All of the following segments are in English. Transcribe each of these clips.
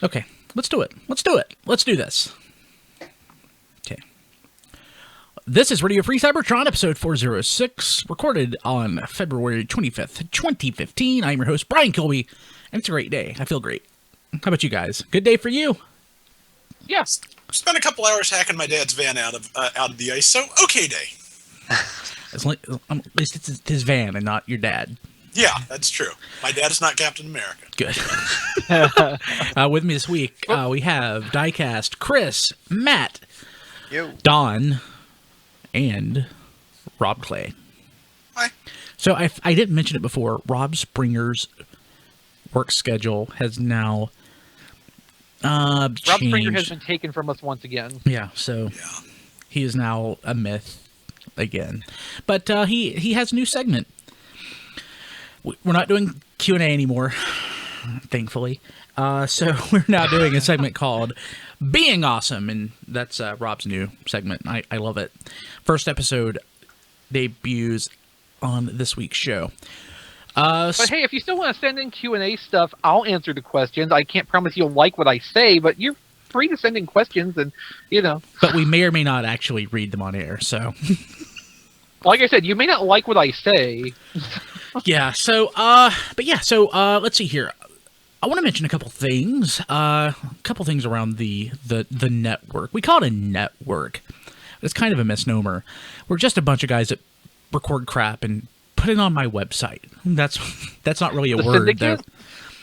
Okay, let's do it. Let's do this. Okay. This is Radio Free Cybertron, episode 406, recorded on February 25th, 2015. I'm your host, Brian Kilby, and it's a great day. I feel great. How about you guys? Good day for you? Yes. Spent a couple hours hacking my dad's van out of the ice, so okay day. At least it's his van and not your dad. Yeah, that's true. My dad is not Captain America. Good. With me this week, we have Diecast, Chris, Matt, Yo. Don, and Rob Clay. Hi. So I didn't mention it before. Rob Springer's work schedule has now changed. Rob Springer has been taken from us once again. Yeah, so he is now a myth again. But he has a new segment. We're not doing Q&A anymore, thankfully. So we're now doing a segment called Being Awesome, and that's Rob's new segment. I love it. First episode debuts on this week's show. But hey, if you still want to send in Q&A stuff, I'll answer the questions. I can't promise you'll like what I say, but you're free to send in questions, and, you know. But we may or may not actually read them on air, so. Like I said, you may not like what I say. Yeah, so, let's see here. I want to mention a couple things. Around the network. We call it a network. It's kind of a misnomer. We're just a bunch of guys that record crap and put it on my website. That's not really a word, syndicate? though.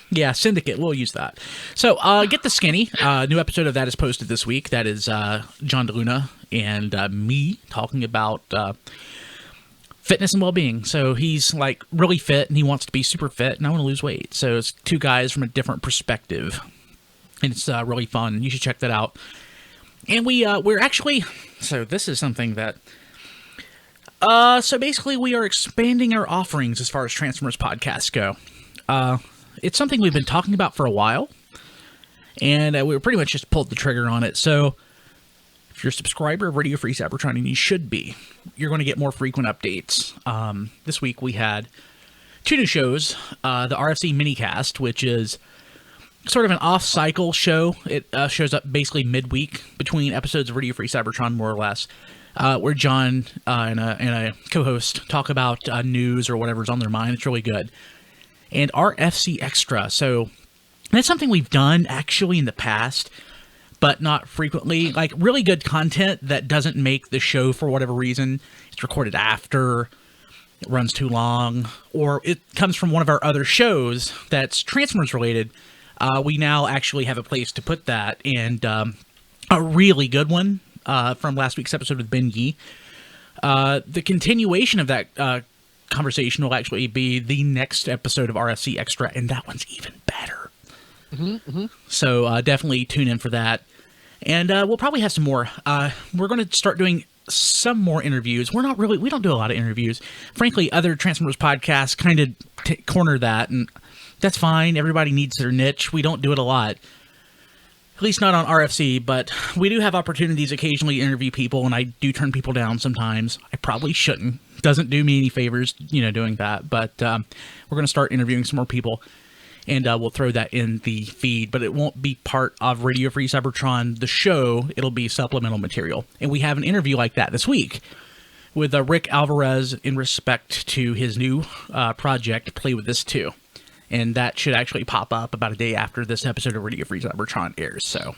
Yeah, syndicate. We'll use that. So, Get the Skinny. New episode of that is posted this week. That is John DeLuna and me talking about fitness and well-being. So he's like really fit and he wants to be super fit, and I want to lose weight. So it's two guys from a different perspective, and it's really fun. You should check that out. And we're actually, so this is something that so basically we are expanding our offerings as far as Transformers podcasts go. It's something we've been talking about for a while, and we pretty much just pulled the trigger on it. So if you're a subscriber of Radio Free Cybertron, and you should be, you're going to get more frequent updates. This week we had two new shows. The RFC Minicast, which is sort of an off-cycle show. It shows up basically midweek between episodes of Radio Free Cybertron, more or less, where John and a co-host talk about news or whatever's on their mind. It's really good. And RFC Extra. So that's something we've done actually in the past, but not frequently. Like really good content that doesn't make the show for whatever reason. It's recorded after, it runs too long, or it comes from one of our other shows that's Transformers related. We now actually have a place to put that, and a really good one from last week's episode with Ben Yee. The continuation of that conversation will actually be the next episode of RFC Extra, and that one's even better. So definitely tune in for that. And we'll probably have some more. We're going to start doing some more interviews. We don't do a lot of interviews. Frankly, other Transformers podcasts kind of corner that, and that's fine. Everybody needs their niche. We don't do it a lot. At least not on RFC, but we do have opportunities occasionally to interview people, and I do turn people down sometimes. I probably shouldn't. Doesn't do me any favors, doing that. But we're going to start interviewing some more people. And we'll throw that in the feed, but it won't be part of Radio Free Cybertron, the show. It'll be supplemental material. And we have an interview like that this week with Rick Alvarez in respect to his new project, Play With This Too. And that should actually pop up about a day after this episode of Radio Free Cybertron airs. So,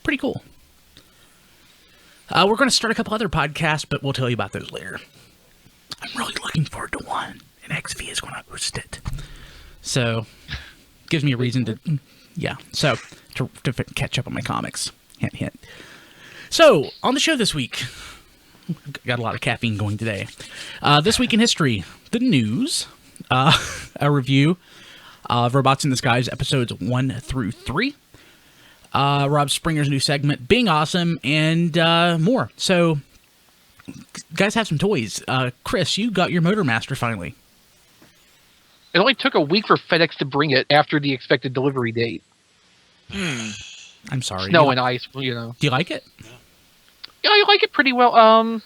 pretty cool. We're going to start a couple other podcasts, but we'll tell you about those later. I'm really looking forward to one, and XV is going to host it. So, gives me a reason to catch up on my comics. Hint, hint. So, on the show this week, got a lot of caffeine going today. This week in history, the news, a review of Robots in Disguise episodes 1 through 3, Rob Springer's new segment, Being Awesome, and more. So, guys have some toys. Chris, you got your Motormaster finally. It only took a week for FedEx to bring it after the expected delivery date. I'm sorry. Snow and ice, Do you like it? Yeah, I like it pretty well.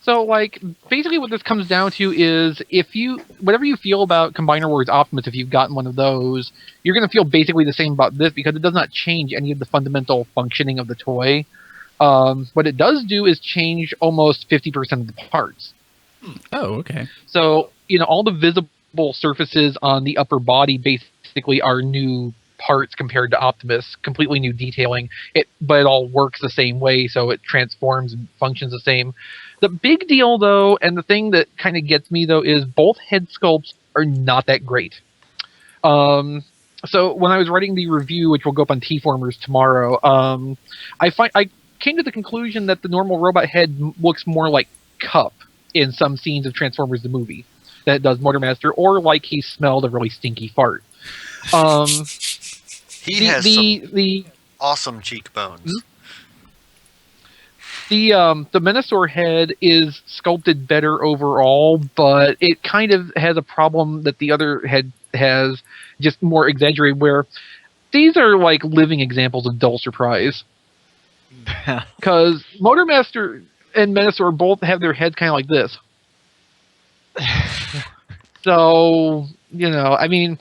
So, like, basically what this comes down to is whatever you feel about Combiner Wars Optimus, if you've gotten one of those, you're going to feel basically the same about this because it does not change any of the fundamental functioning of the toy. What it does do is change almost 50% of the parts. Oh, okay. So, all the visible surfaces on the upper body basically are new parts compared to Optimus, completely new detailing. But it all works the same way, so it transforms and functions the same. The big deal, though, and the thing that kind of gets me, though, is both head sculpts are not that great. So when I was writing the review, which will go up on TFormers tomorrow, I came to the conclusion that the normal robot head looks more like Cup in some scenes of Transformers the movie than it does Motormaster, or like he smelled a really stinky fart. He has some awesome cheekbones. The Menasor head is sculpted better overall, but it kind of has a problem that the other head has, just more exaggerated, where these are like living examples of dull surprise. Because Motormaster and Menasor both have their heads kind of like this. So, I mean,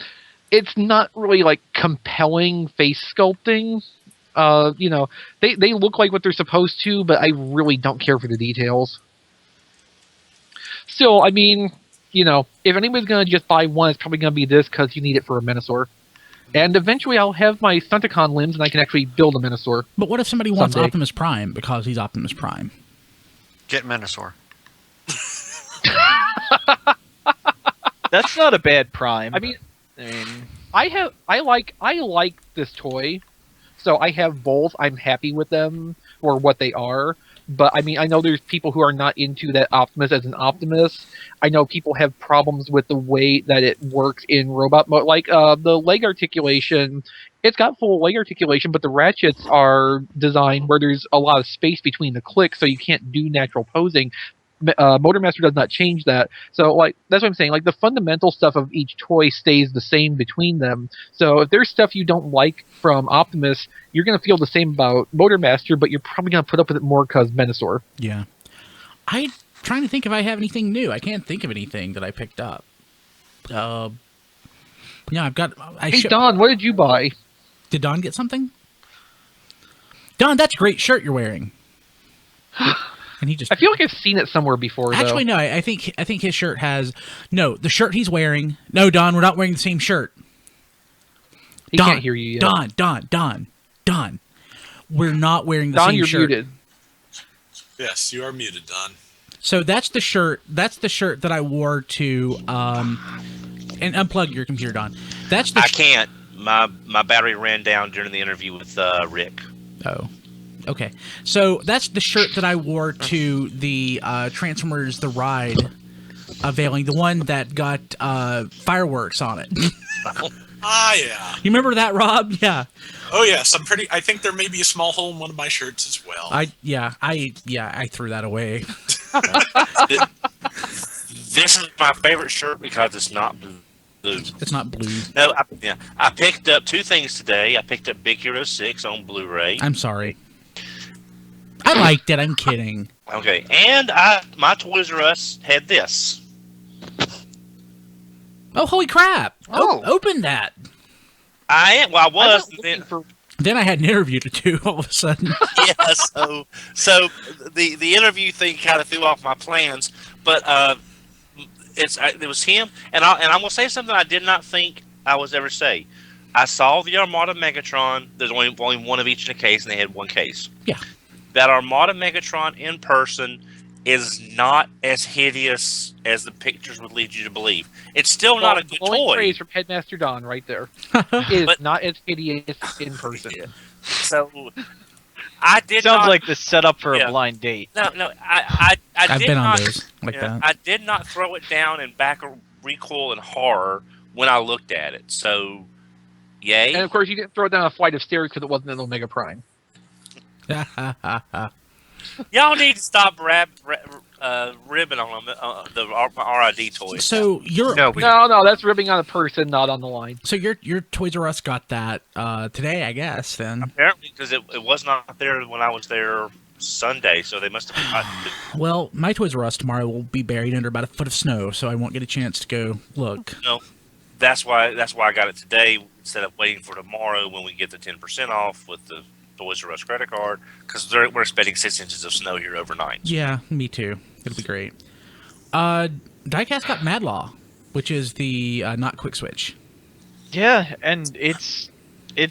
it's not really like compelling face sculpting. They look like what they're supposed to, but I really don't care for the details. Still, I mean, if anybody's going to just buy one, it's probably going to be this because you need it for a Menasor. And eventually I'll have my Stunticon limbs and I can actually build a Menasor. But what if somebody wants Optimus Prime because he's Optimus Prime? Get Menasor. That's not a bad Prime. I mean, I like this toy, so I have both. I'm happy with them for what they are. But I mean, I know there's people who are not into that Optimus as an Optimus. I know people have problems with the way that it works in robot mode, like the leg articulation. It's got full leg articulation, but the ratchets are designed where there's a lot of space between the clicks, so you can't do natural posing. Motormaster does not change that. So, like, that's what I'm saying. Like, the fundamental stuff of each toy stays the same between them. So, if there's stuff you don't like from Optimus, you're going to feel the same about Motormaster, but you're probably going to put up with it more because Menasor. Yeah. I'm trying to think if I have anything new. I can't think of anything that I picked up. Yeah, I've got... Hey, Don, what did you buy? Did Don get something? Don, that's a great shirt you're wearing. And he just... I feel like I've seen it somewhere before, Actually, though. no, I think his shirt has... No, the shirt he's wearing... No, Don, we're not wearing the same shirt. He can't hear you yet. Don. We're not wearing the same you're shirt. Muted. Yes, you are muted, Don. So that's the shirt that I wore to... and unplug your computer, Don. I can't. My battery ran down during the interview with Rick. Oh. Okay, so that's the shirt that I wore to the Transformers The Ride unveiling, the one that got fireworks on it. Yeah. You remember that, Rob? Yeah. Oh yes, I think there may be a small hole in one of my shirts as well. I threw that away. This is my favorite shirt because it's not blue. It's not blue. No, I picked up two things today. I picked up Big Hero 6 on Blu-ray. I'm sorry. I liked it. I'm kidding. Okay, and my Toys R Us had this. Oh, holy crap! Oh. Open that. I was. Then I had an interview to do all of a sudden. Yeah, so the interview thing kind of threw off my plans, but it was him, and I'm gonna say something I did not think I was ever say. I saw the Armada Megatron. There's only one of each in a case, and they had one case. Yeah. That Armada Megatron in person is not as hideous as the pictures would lead you to believe. It's still not a good toy. Praise from Headmaster Don right there. It is not as hideous in person. So I did. Sounds like the setup for a blind date. No, I've been on those like that. I did not throw it down and back a recoil in horror when I looked at it. So, yay. And of course, you didn't throw it down a flight of stairs because it wasn't an Omega Prime. Y'all need to stop ribbing on the RID toys. So you're no, that's ribbing on a person, not on the line. So your Toys R Us got that today, I guess. Then apparently, because it was not there when I was there Sunday, so they must have. Well, my Toys R Us tomorrow will be buried under about a foot of snow, so I won't get a chance to go look. No, that's why I got it today instead of waiting for tomorrow when we get the 10% off with the Toys R Us credit card, because we're expecting 6 inches of snow here overnight. Yeah, me too. It'll be great. Diecast got Mad Law, which is the not quick switch. Yeah, and it's a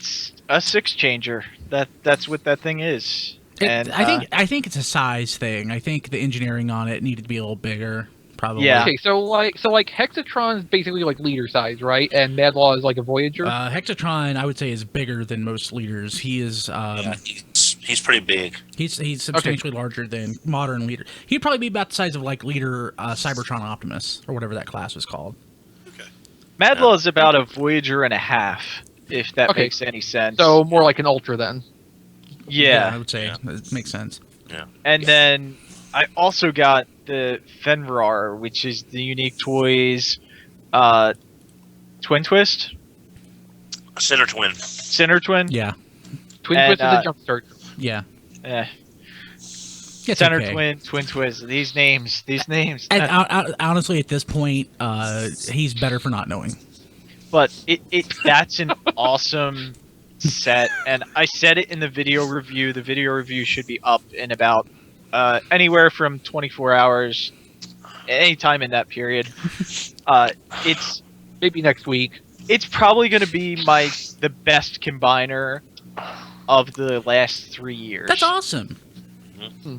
6-changer. That's what that thing is. And I think it's a size thing. I think the engineering on it needed to be a little bigger, probably. Yeah. Okay, so Hexatron is basically like leader size, right? And Mad Law is like a Voyager. Hexatron, I would say, is bigger than most leaders. He is. He's pretty big. He's substantially larger than modern leader. He'd probably be about the size of like leader Cybertron Optimus or whatever that class was called. Okay. Mad Law is about a Voyager and a half, if that makes any sense. So more like an Ultra then. Yeah, I would say it makes sense. Yeah. And then I also got the Fenrir, which is the Unique Toys Twin Twist? Center Twin. Center Twin? Yeah. Twin And, Twist is a jump start. Yeah. It's Center okay. Twin, Twin Twist. These names. And honestly, at this point, he's better for not knowing. But that's an awesome set, and I said it in the video review. The video review should be up in about anywhere from 24 hours, anytime in that period. It's Maybe next week. It's probably going to be the best combiner of the last 3 years. That's awesome. Mm-hmm.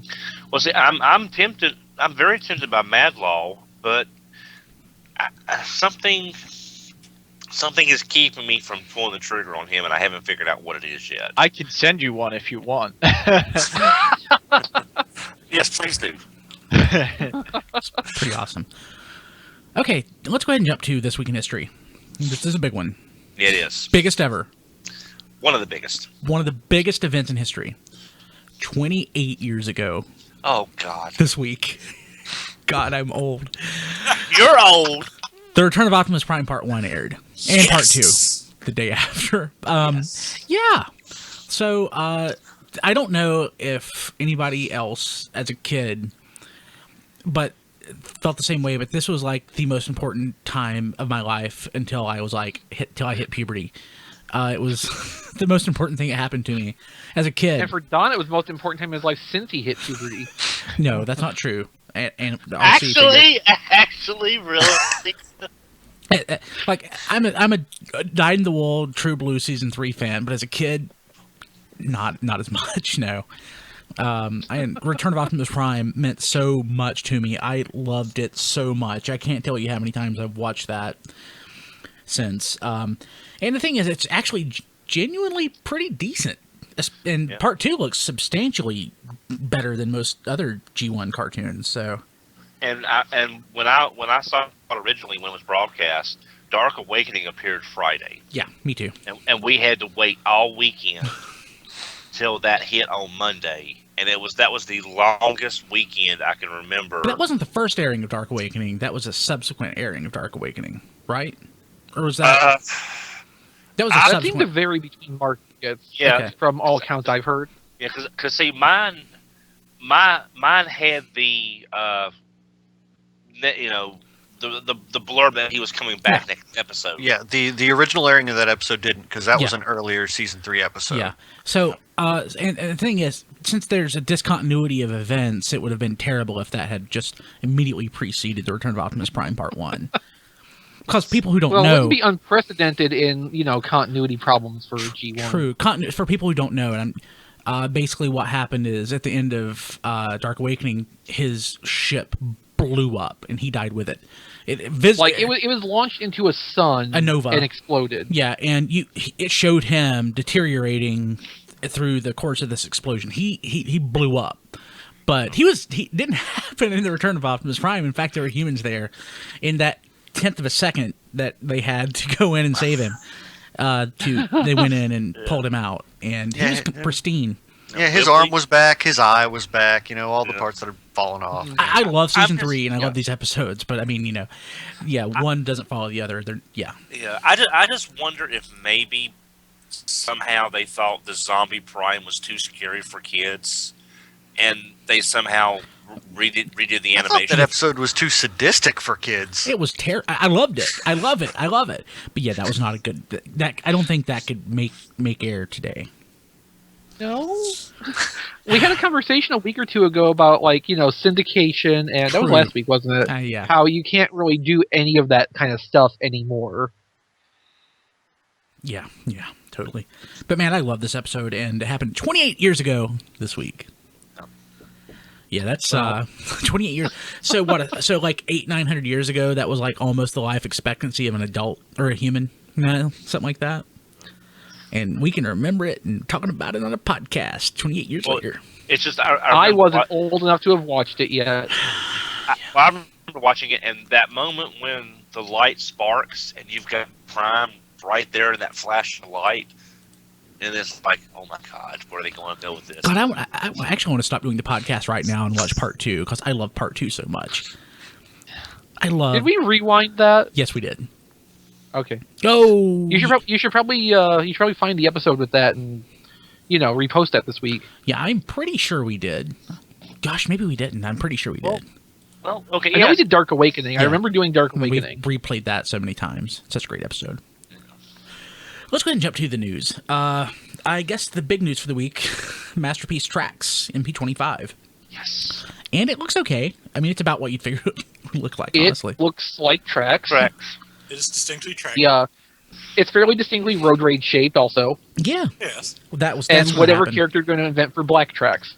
Well, see, I'm tempted. I'm very tempted by Mad Law, but something is keeping me from pulling the trigger on him, and I haven't figured out what it is yet. I can send you one if you want. Yes, please do. It's pretty awesome. Okay, let's go ahead and jump to This Week in History. This is a big one. It is. Biggest ever. One of the biggest. One of the biggest events in history. 28 years ago. Oh, God. This week. God, I'm old. You're old. The Return of Optimus Prime Part 1 aired. And Part 2. The day after. Yeah. So, I don't know if anybody else as a kid, but felt the same way, but this was like the most important time of my life until I was like, till I hit puberty. It was the most important thing that happened to me as a kid. And for Don, it was the most important time in his life since he hit puberty. No, that's not true. And Actually, really? like I'm a dyed-in-the-wool True Blue season 3 fan, but as a kid, not as much. No. Return of Optimus Prime meant so much to me. I loved it so much. I can't tell you how many times I've watched that since. And the thing is, it's actually genuinely pretty decent. And Part 2 looks substantially better than most other G1 cartoons. So, and when I saw it originally when it was broadcast, Dark Awakening appeared Friday. Yeah, me too. And we had to wait all weekend till that hit on Monday, and that was the longest weekend I can remember. But that wasn't the first airing of Dark Awakening. That was a subsequent airing of Dark Awakening, right? Or was that? That was a subsequent. That seemed to vary between markets. Yeah, okay. From all accounts I've heard. Yeah, because see, mine had the the blurb that he was coming back next episode. Yeah, the original airing of that episode didn't, because that was an earlier season 3 episode. Yeah. So, and the thing is, since there's a discontinuity of events, it would have been terrible if that had just immediately preceded the Return of Optimus Prime Part 1. Because people who don't know... Well, it wouldn't be unprecedented in, continuity problems for G1. True. For people who don't know, and basically what happened is, at the end of Dark Awakening, his ship blew up, and he died with it. It was launched into a sun, a nova, and exploded. Yeah, and it showed him deteriorating through the course of this explosion. He blew up, but he didn't happen in the Return of Optimus Prime. In fact, there were humans there. In that 1/10 of a second that they had to go in and save him, they went in and pulled him out, and he was pristine. Yeah, his arm was back, his eye was back, all the parts that had fallen off. I love season 3, and I love these episodes, but I mean, one doesn't follow the other. Yeah, I just wonder if maybe somehow they thought the Zombie Prime was too scary for kids, and they somehow redid the I thought animation. that episode was too sadistic for kids. It was terrible. I loved it. I love it. I love it. But yeah, that was not a good. That I don't think that could make air today. No. We had a conversation a week or two ago about syndication, and that was True. last week, wasn't it? Yeah. How you can't really do any of that kind of stuff anymore. Yeah, totally. But man, I love this episode, and it happened 28 years ago this week. Yeah, that's 28 years. So what? So like 900 years ago, that was like almost the life expectancy of an adult or a human, something like that. And we can remember it and talking about it on a podcast 28 years later. It's just I wasn't old enough to have watched it yet. I remember watching it, and that moment when the light sparks and you've got Prime right there in that flash of light, and it's like, oh my God, where are they going to go with this? God, I actually want to stop doing the podcast right now and watch part 2 because I love part 2 so much. Did we rewind that? Yes, we did. Okay. Oh, You should probably find the episode with that and repost that this week. Yeah, I'm pretty sure we did. Gosh, maybe we didn't. I'm pretty sure we did. Well, okay, I know we did Dark Awakening. Yeah. I remember doing Dark We Awakening. replayed that so many times. Such a great episode. Let's go ahead and jump to the news. I guess the big news for the week, Masterpiece Tracks, MP-25. Yes. And it looks okay. I mean, it's about what you'd figure it would look like, honestly. It looks like Tracks. It is distinctly tracked. Yeah. It's fairly distinctly road rage shaped also. Yeah. Yes. That's And what whatever happened. character you're going to invent for Black Tracks.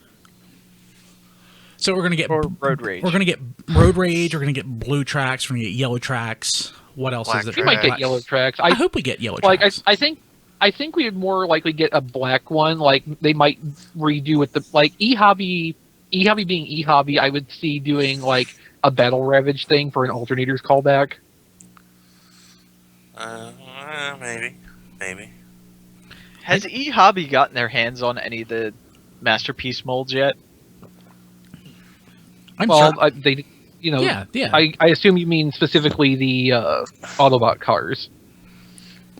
So we're going to get... Or Road Rage. We're going to get Road Rage, we're going to get Blue Tracks, we're going to get Yellow Tracks. What else Black is it? We might get Tracks. Yellow Tracks. I hope we get Yellow Like, Tracks. I think we would more likely get a black one. Like, they might redo with the... Like, E-Hobby being E-Hobby, I would see doing, like, a Battle Ravage thing for an Alternators callback. Maybe. Has E-Hobby gotten their hands on any of the Masterpiece molds yet? I'm Well, sure. they... Yeah. I assume you mean specifically the Autobot cars.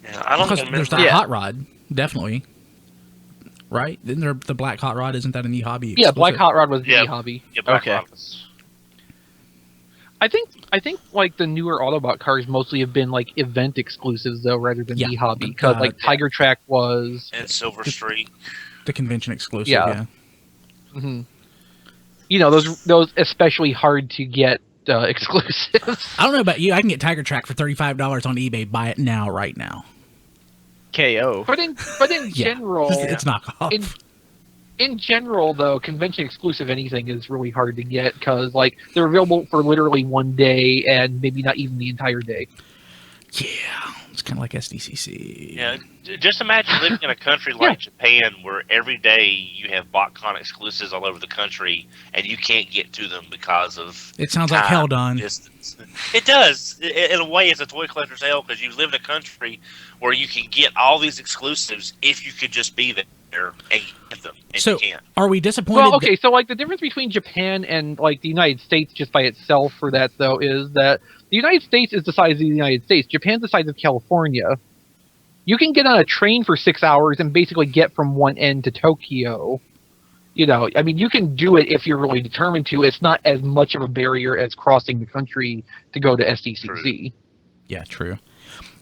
Yeah, I don't Because remember. there's that Yeah. Hot Rod, definitely. Right? Isn't there the Black Hot Rod? Isn't that an E-Hobby Yeah, Black exclusive? Hot Rod was Yeah. the hobby. Yeah, Black Okay. Rockets. I think like the newer Autobot cars mostly have been like event exclusives though, rather than Yeah. e-hobby. Because like Tiger Track was, And Silver Street. The convention exclusive, Yeah. yeah. mhm. those especially hard to get exclusives. I don't know about you. I can get Tiger Track for $35 on eBay. Buy it now, right now. KO. But in Yeah. general, It's knockoff. in general though, convention exclusive anything is really hard to get because like they're available for literally one day and maybe not even the entire day. Yeah. It's kind of like SDCC. Yeah, just imagine living in a country like Japan where every day you have BotCon exclusives all over the country and you can't get to them because of It sounds like hell, Don. distance. It does. In a way, it's a toy collector's hell because you live in a country where you can get all these exclusives if you could just be there and get them, and So, you can't. are we disappointed? Well, okay, so like the difference between Japan and like the United States just by itself for that though is that the United States is the size of the United States. Japan's the size of California. You can get on a train for 6 hours and basically get from one end to Tokyo. I mean, you can do it if you're really determined to. It's not as much of a barrier as crossing the country to go to SDCC. Yeah, true.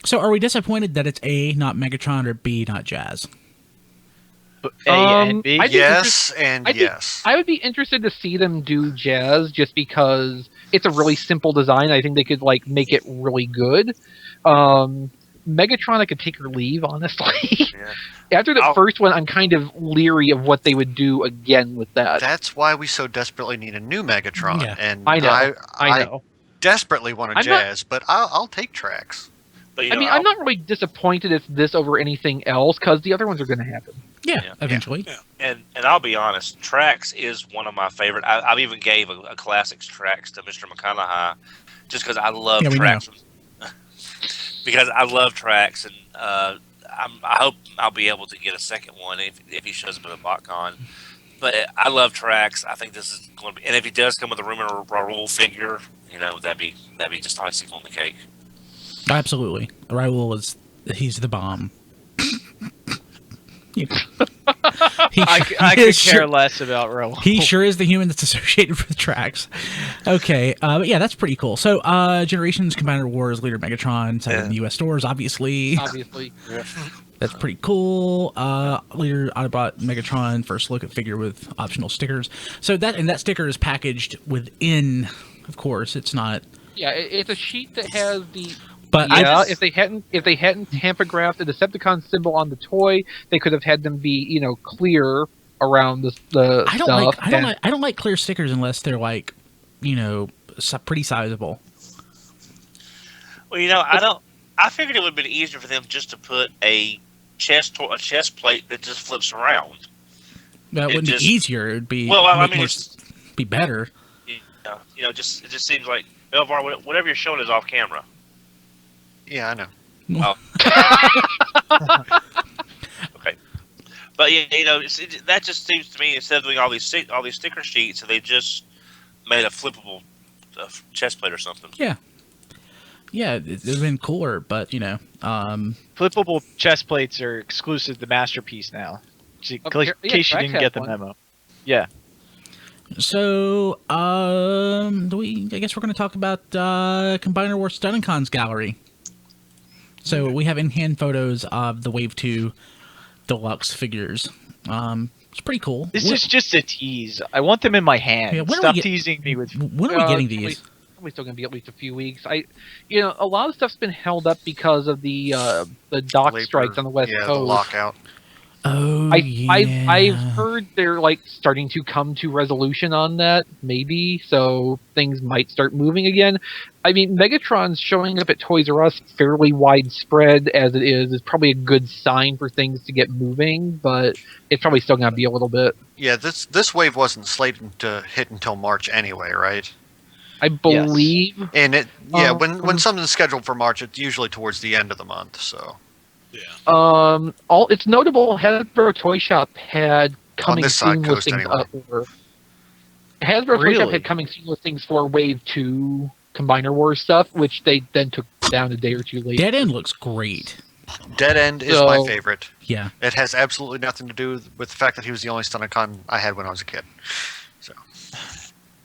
So, are we disappointed that it's A, not Megatron, or B, not Jazz? A and B? I'd be Yes and I'd be- yes. I would be interested to see them do Jazz just because it's a really simple design. I think they could like make it really good. Megatron, I could take or leave, honestly. Yeah. After the first one, I'm kind of leery of what they would do again with that. That's why we so desperately need a new Megatron. Yeah. And I know. I I know. desperately want a I'm not- Jazz, but I'll take Tracks. But, you I know, mean, I'm not really disappointed if this over anything else because the other ones are going to happen. Yeah, Yeah. eventually. And I'll be honest, Trax is one of my favorite. I've even gave a classics Trax to Mr. McConaughey just because I love Yeah, we Trax. Because I love Trax, and I hope I'll be able to get a second one if he shows up at a BotCon. But I love Trax. I think this is going to be, and if he does come with a Rumor Raul figure, that'd be just icing on the cake. Absolutely. Raul he's the bomb. I could care less about Rolo. He sure is the human that's associated with tracks. Okay, but yeah, that's pretty cool. So, Generations Combiner Wars leader Megatron, so in the U.S. stores, obviously. Yeah. That's pretty cool. Leader Autobot Megatron, first look at figure with optional stickers. So that sticker is packaged within, of course, it's not. Yeah, it's a sheet that has the. But if they hadn't tamper-graphed the Decepticon symbol on the toy, they could have had them be clear around the I don't stuff. I don't like clear stickers unless they're like, pretty sizable. Well, I figured it would have been easier for them just to put a chest plate that just flips around. That wouldn't be easier. It'd be be better. It just seems like Elvar, whatever you're showing is off camera. Yeah, I know. Oh. Okay, but that just seems to me, instead of doing all these sticker sheets, they just made a flippable chest plate or something. Yeah, it would have been cooler, but flippable chest plates are exclusive to Masterpiece now. In case you didn't get the memo. Yeah. So, I guess we're going to talk about Combiner Wars Stunticons gallery. So we have in-hand photos of the Wave 2 Deluxe figures. It's pretty cool. This is just a tease. I want them in my hand. Yeah, Stop teasing me with. When are we getting these? Probably still going to be at least a few weeks. A lot of stuff's been held up because of the dock strikes on the West Coast. Yeah, the lockout. Oh, I've heard they're starting to come to resolution on that, maybe, so things might start moving again. I mean, Megatron's showing up at Toys R Us fairly widespread as it is probably a good sign for things to get moving, but it's probably still going to be a little bit. Yeah, this wave wasn't slated to hit until March anyway, right? I believe. Yes. And when something's scheduled for March, it's usually towards the end of the month, so. Yeah. It's notable. Hasbro Toy Shop had coming soon listings up for. Hasbro Toy Shop had coming soon listings for Wave 2 Combiner Wars stuff, which they then took down a day or two later. Dead End looks great. Dead End is my favorite. Yeah. It has absolutely nothing to do with the fact that he was the only Stunticon I had when I was a kid. So.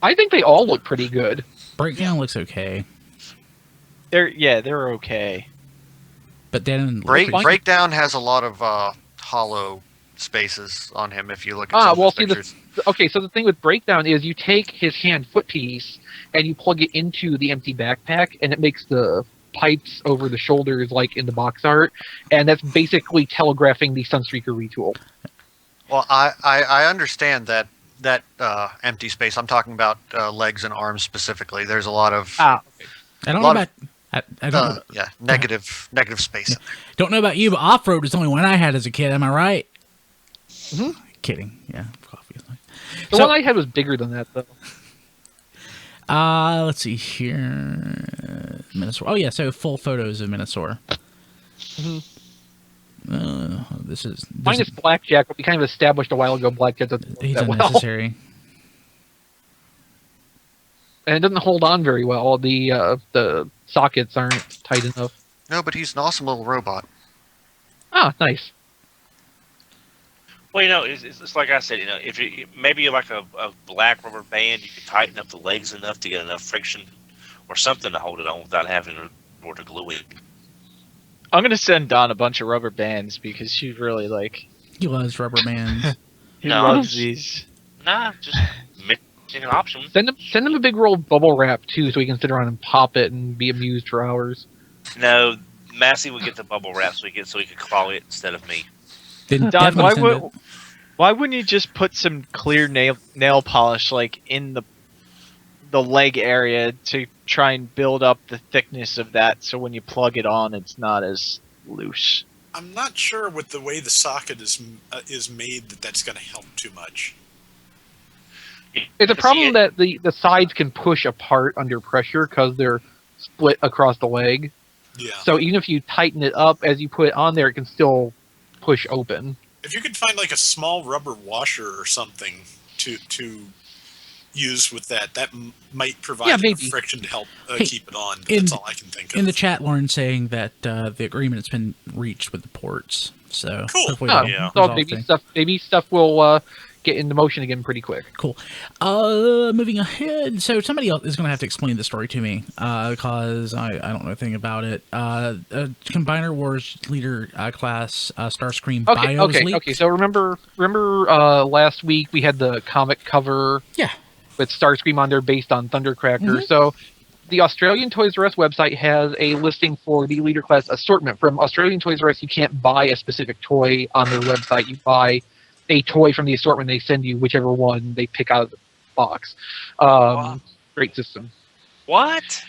I think they all look pretty good. Breakdown looks okay. They're okay. But then Breakdown has a lot of hollow spaces on him if you look at some of the pictures. So the thing with Breakdown is you take his hand foot piece and you plug it into the empty backpack, and it makes the pipes over the shoulders like in the box art, and that's basically telegraphing the Sunstreaker retool. Well, I understand that empty space. I'm talking about legs and arms specifically. There's a lot of okay. I don't know about. I don't know. Negative space. Yeah. Don't know about you, but Off-Road is the only one I had as a kid. Am I right? Mm-hmm. Kidding. Yeah, coffee. The one I had was bigger than that, though. Let's see here. Menasor. Oh yeah, so full photos of Menasor. Mm-hmm. This is minus Blackjack, but we kind of established a while ago. Blackjack doesn't. He's unnecessary. And it doesn't hold on very well. The sockets aren't tight enough. No, but he's an awesome little robot. Ah, nice. Well, it's like I said, if maybe like a black rubber band, you could tighten up the legs enough to get enough friction or something to hold it on without having to glue it. I'm going to send Don a bunch of rubber bands because she really He loves rubber bands. He loves these. Nah, just an option. Send him a big roll of bubble wrap too, so he can sit around and pop it and be amused for hours. No, Massey would get the bubble wrap so he could claw it instead of me. Don, why wouldn't you just put some clear nail polish in the leg area to try and build up the thickness of that, so when you plug it on, it's not as loose? I'm not sure with the way the socket is made that's going to help too much. It's a problem that the sides can push apart under pressure because they're split across the leg. Yeah. So even if you tighten it up as you put it on there, it can still push open. If you could find a small rubber washer or something to used with that. That might provide Yeah, enough maybe. friction to help Hey, keep it on. in- That's all I can think of. In the chat, Lauren saying that the agreement's been reached with the ports. So Cool. hopefully Oh, that'll Yeah. so resolve maybe things. stuff will get into motion again pretty quick. Cool. Moving ahead. So somebody else is going to have to explain the story to me because I don't know anything about it. Combiner Wars Leader class Starscream bios leaked. Okay. So remember last week we had the comic cover Yeah. with Starscream on there based on Thundercracker. Mhm. So the Australian Toys R Us website has a listing for the Leader class assortment. From Australian Toys R Us, you can't buy a specific toy on their website. You buy a toy from the assortment. They send you whichever one they pick out of the box. Wow. Great system. What?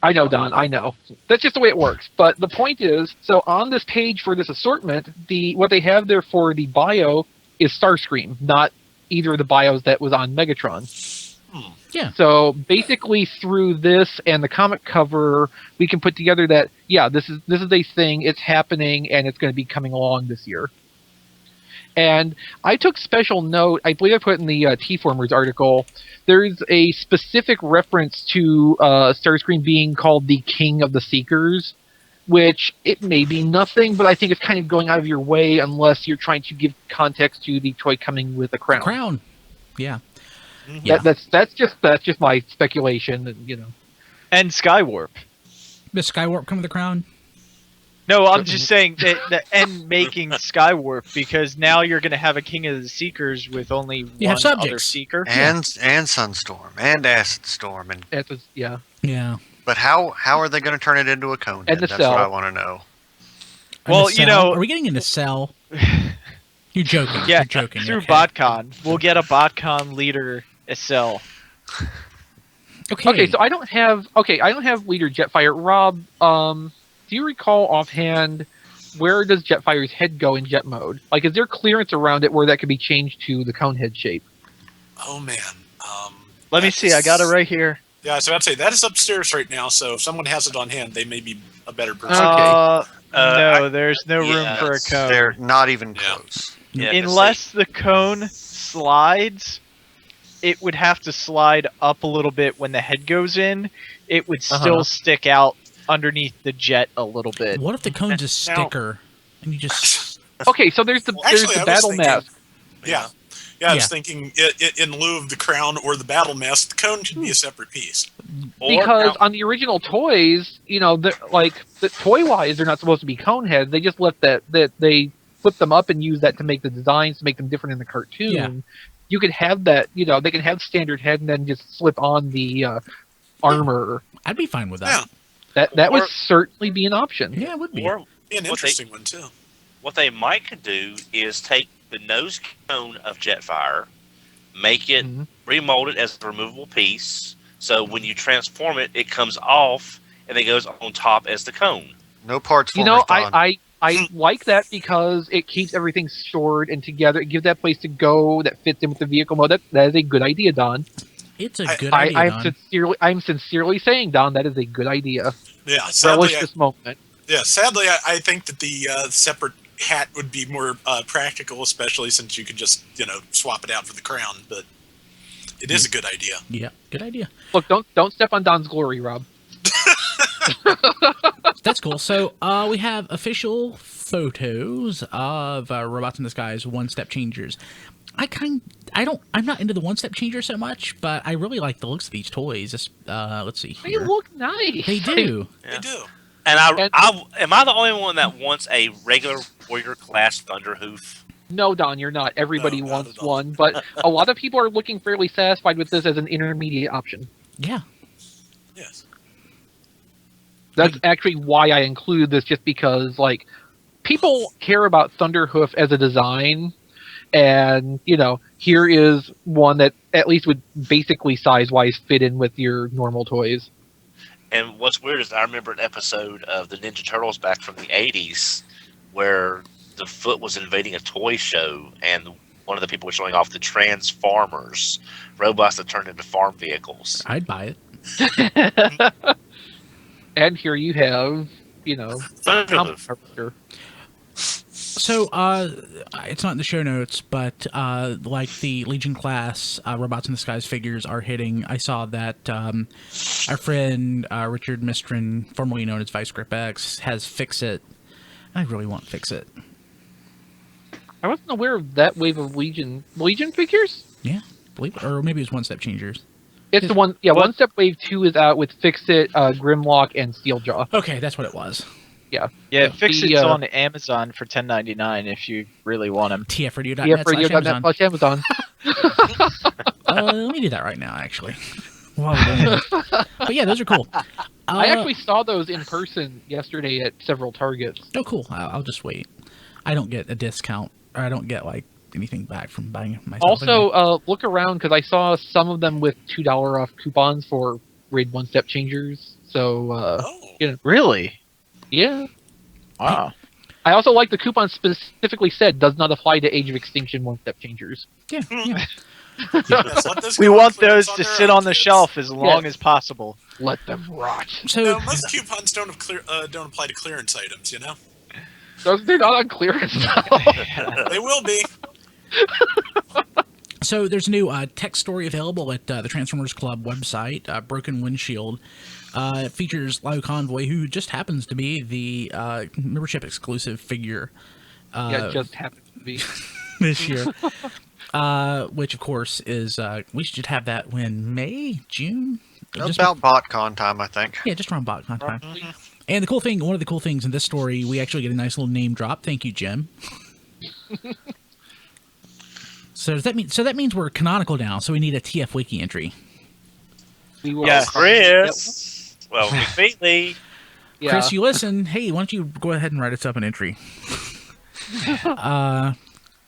I know, Don. I know. That's just the way it works. But the point is, so on this page for this assortment, what they have there for the bio is Starscream, not either of the bios that was on Megatron. Yeah. So basically, through this and the comic cover, we can put together that this is a thing. It's happening, and it's going to be coming along this year. And I took special note. I believe I put in the TFormers article. There's a specific reference to Starscream being called the King of the Seekers, which it may be nothing, but I think it's kind of going out of your way unless you're trying to give context to the toy coming with a crown. Crown. Yeah. Yeah. That's just my speculation, and And Skywarp. Does Skywarp come with a crown? No, I'm just saying that and making Skywarp, because now you're going to have a King of the Seekers with only You have one other subjects. Seeker. And Sunstorm and Acid Storm, and yeah. Yeah. but how are they going to turn it into a cone? And the That's cell. what I want to know. Well, And the you cell? know- Are we getting into Cell? You're joking. Yeah, You're joking. through okay. BotCon. We'll get a BotCon leader SL. Okay, so I don't have leader Jetfire. Rob, do you recall offhand where does Jetfire's head go in jet mode? Like, is there clearance around it where that could be changed to the cone head shape? Oh man. Let me that see. I got it is- right here. Yeah, I was about to say that is upstairs right now. So if someone has it on hand, they may be a better person. No, there's no room yeah, for a cone. They're not even Yeah. close. Yeah, 'cause Unless the cone slides, it would have to slide up a little bit when the head goes in. It would still stick out underneath the jet a little bit. What if the cone's a Now- sticker and you just Okay, so there's the Actually, I was battle thinking- mask. Yeah. Yeah, I was Yeah. thinking in lieu of the crown or the battle mask, the cone should be a separate piece. or- Because now- on the original toys, the toy-wise, they're not supposed to be cone heads. They just left that they flip them up and use that to make the designs to make them different in the cartoon. Yeah. You could have that, they can have standard head and then just slip on the armor. I'd be fine with that. That would Or- certainly be an option. Yeah, it would be. or Be an What interesting one too. what they might could do is take the nose cone of Jetfire, make it, Mhm. remold it as a removable piece, so when you transform it, it comes off and it goes on top as the cone. No parts. I like that because it keeps everything stored and together. It gives that place to go that fits in with the vehicle mode. That is a good idea, Don. It's a good idea, Don. I'm sincerely saying, Don, that is a good idea. Yeah, Relish this moment. sadly, I think that the separate hat would be more practical, especially since you could just swap it out for the crown. But it is a good idea. Yeah, good idea. Look, don't step on Don's glory, Rob. That's cool. So we have official photos of Robots in Disguise one-step changers. I'm not into the one-step changer so much, but I really like the looks of these toys. Let's see They here. look nice. They do. They do. And am I the only one that wants a regular Warrior class Thunderhoof? No, Don, you're not. Everybody No, not wants at all. one, but a lot of people are looking fairly satisfied with this as an intermediate option. Yeah. Yes. That's actually why I include this, just because people care about Thunderhoof as a design, and here is one that at least would basically size-wise fit in with your normal toys. And what's weird is I remember an episode of the Ninja Turtles back from the 80s where the Foot was invading a toy show and one of the people was showing off the Transformers, robots that turned into farm vehicles. I'd buy it. And here you have, Thunderhoof. comic character. So, it's not in the show notes, but like the Legion class Robots in the Skies figures are hitting. I saw that our friend Richard Mistrin, formerly known as Vice Grip X, has Fix It. I really want Fix It. I wasn't aware of that wave of Legion figures. Yeah, believe it. Or maybe it was One Step Changers. It's the one. Yeah, One Step Wave 2 is out with Fix It, Grimlock, and Steeljaw. Okay, that's what it was. Yeah. Yeah, Fix It's on Amazon for $10.99 if you really want them. TFradio.net/Amazon. Let me do that right now, actually. Wow. But yeah, those are cool. I actually saw those in person yesterday at several Targets. Oh, cool. I'll just wait. I don't get a discount, or I don't get like anything back from buying myself. Also, look around because I saw some of them with $2 off coupons for Raid One Step Changers. So, Really? Yeah. Wow. I also like the coupon specifically said does not apply to Age of Extinction One Step Changers. Yeah. Yes, let those We go on want clearance those on to their sit own, on the kids. shelf as long as possible. Let them rot. So No, most coupons don't apply to clearance items, you know? They're not on clearance now. They will be. So there's a new tech story available at the Transformers Club website, Broken Windshield. It features Lao Convoy, who just happens to be the membership exclusive figure. Yeah, it just happened to be. This year. Which, of course, is... we should have that when? May? June? About BotCon time, I think. Yeah, just around BotCon time. And the cool thing, one of the cool things in this story, we actually get a nice little name drop. Thank you, Jim. So does that mean? So that means we're canonical now. So we need a TF Wiki entry. We will. Yeah, Chris. Well, McFeely. Yeah. Chris, you listen. Hey, why don't you go ahead and write us up an entry?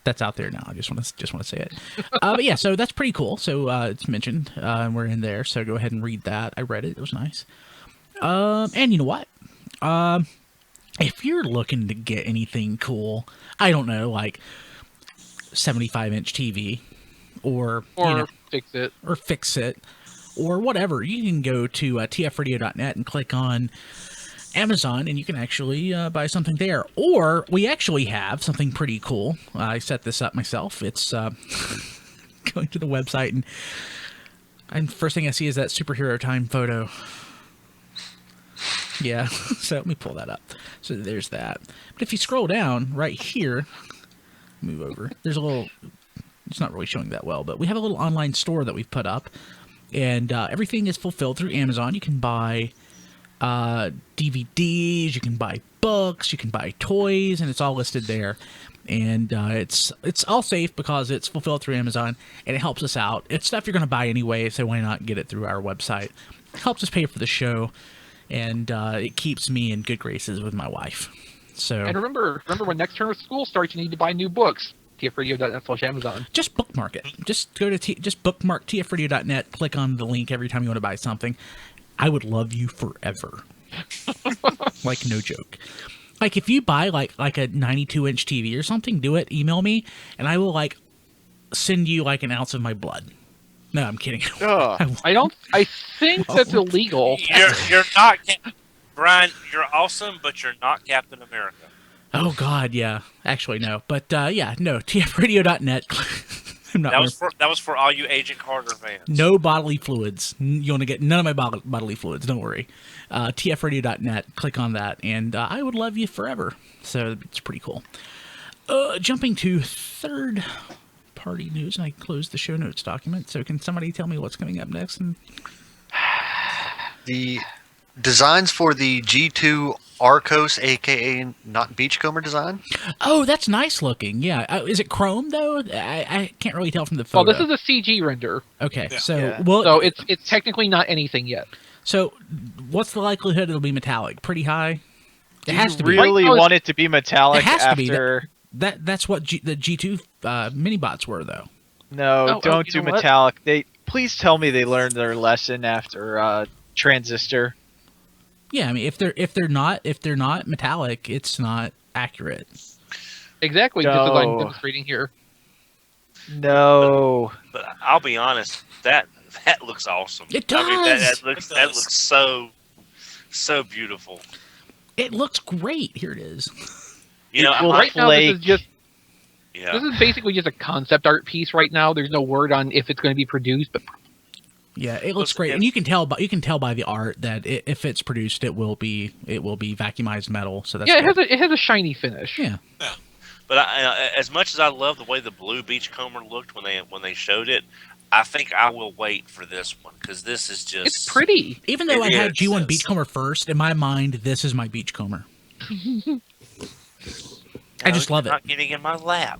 That's out there now. I just want to say it. But yeah, so that's pretty cool. So it's mentioned, and we're in there. So go ahead and read that. I read it. It was nice. And you know what? If you're looking to get anything cool, I don't know, like 75-inch TV, or Fix It, or whatever, you can go to tfradio.net and click on Amazon, and you can actually buy something there. Or we actually have something pretty cool. I set this up myself. It's going to the website, and first thing I see is that superhero time photo. Yeah, so let me pull that up. So there's that. But if you scroll down right here, move over. There's a little. It's not really showing that well, but we have a little online store that we've put up, and everything is fulfilled through Amazon. You can buy DVDs, you can buy books, you can buy toys, and it's all listed there. And it's all safe because it's fulfilled through Amazon, and it helps us out. It's stuff you're going to buy anyway, so why not get it through our website? It helps us pay for the show, and it keeps me in good graces with my wife. So and remember when next term of school starts, you need to buy new books. tfradio.net/Amazon. Just bookmark it. Just go to just bookmark tfradio.net. Click on the link every time you want to buy something. I would love you forever. Like, no joke. Like, if you buy like a 92-inch TV or something, do it. Email me, and I will send you an ounce of my blood. No, I'm kidding. I think that's illegal. You're not, Brian. You're awesome, but you're not Captain America. Oh God, yeah. Actually, no. But yeah, no. tfradio.net. I'm not. That was for all you Agent Carter fans. No bodily fluids. You want to get none of my bodily fluids. Don't worry. tfradio.net. Click on that, and I would love you forever. So it's pretty cool. Jumping to third-party news, and I closed the show notes document. So can somebody tell me what's coming up next? The designs for the G2 Arcos, aka not-Beachcomber design. Oh, that's nice looking. Yeah. Is it chrome though? I can't really tell from the photo. Well, this is a CG render. Okay. Yeah. So it's technically not anything yet. So what's the likelihood it'll be metallic? Pretty high. It has to be. be. Really want it to be metallic It has to be. after. That's what the G2 mini-bots were though. No, don't do you know what? metallic. Please tell me they learned their lesson after Transistor. Yeah, I mean, if they're not metallic, it's not accurate. Exactly, just as I'm demonstrating here. No. But I'll be honest, that looks awesome. It does. I mean, that looks so beautiful. It looks great. Here it is. You know, will right now, flake. this is just yeah. this is basically just a concept art piece right now. There's no word on if it's going to be produced, but Yeah, it looks great, and you can tell by the art that if it's produced, it will be vacuumized metal. So that's yeah, good. it has a shiny finish. Yeah. But as much as I love the way the blue Beachcomber looked when they showed it, I think I will wait for this one because this is just It's pretty. Even though I had is. G1 Beachcomber first, in my mind, this is my Beachcomber. I just love it. Not getting in my lap.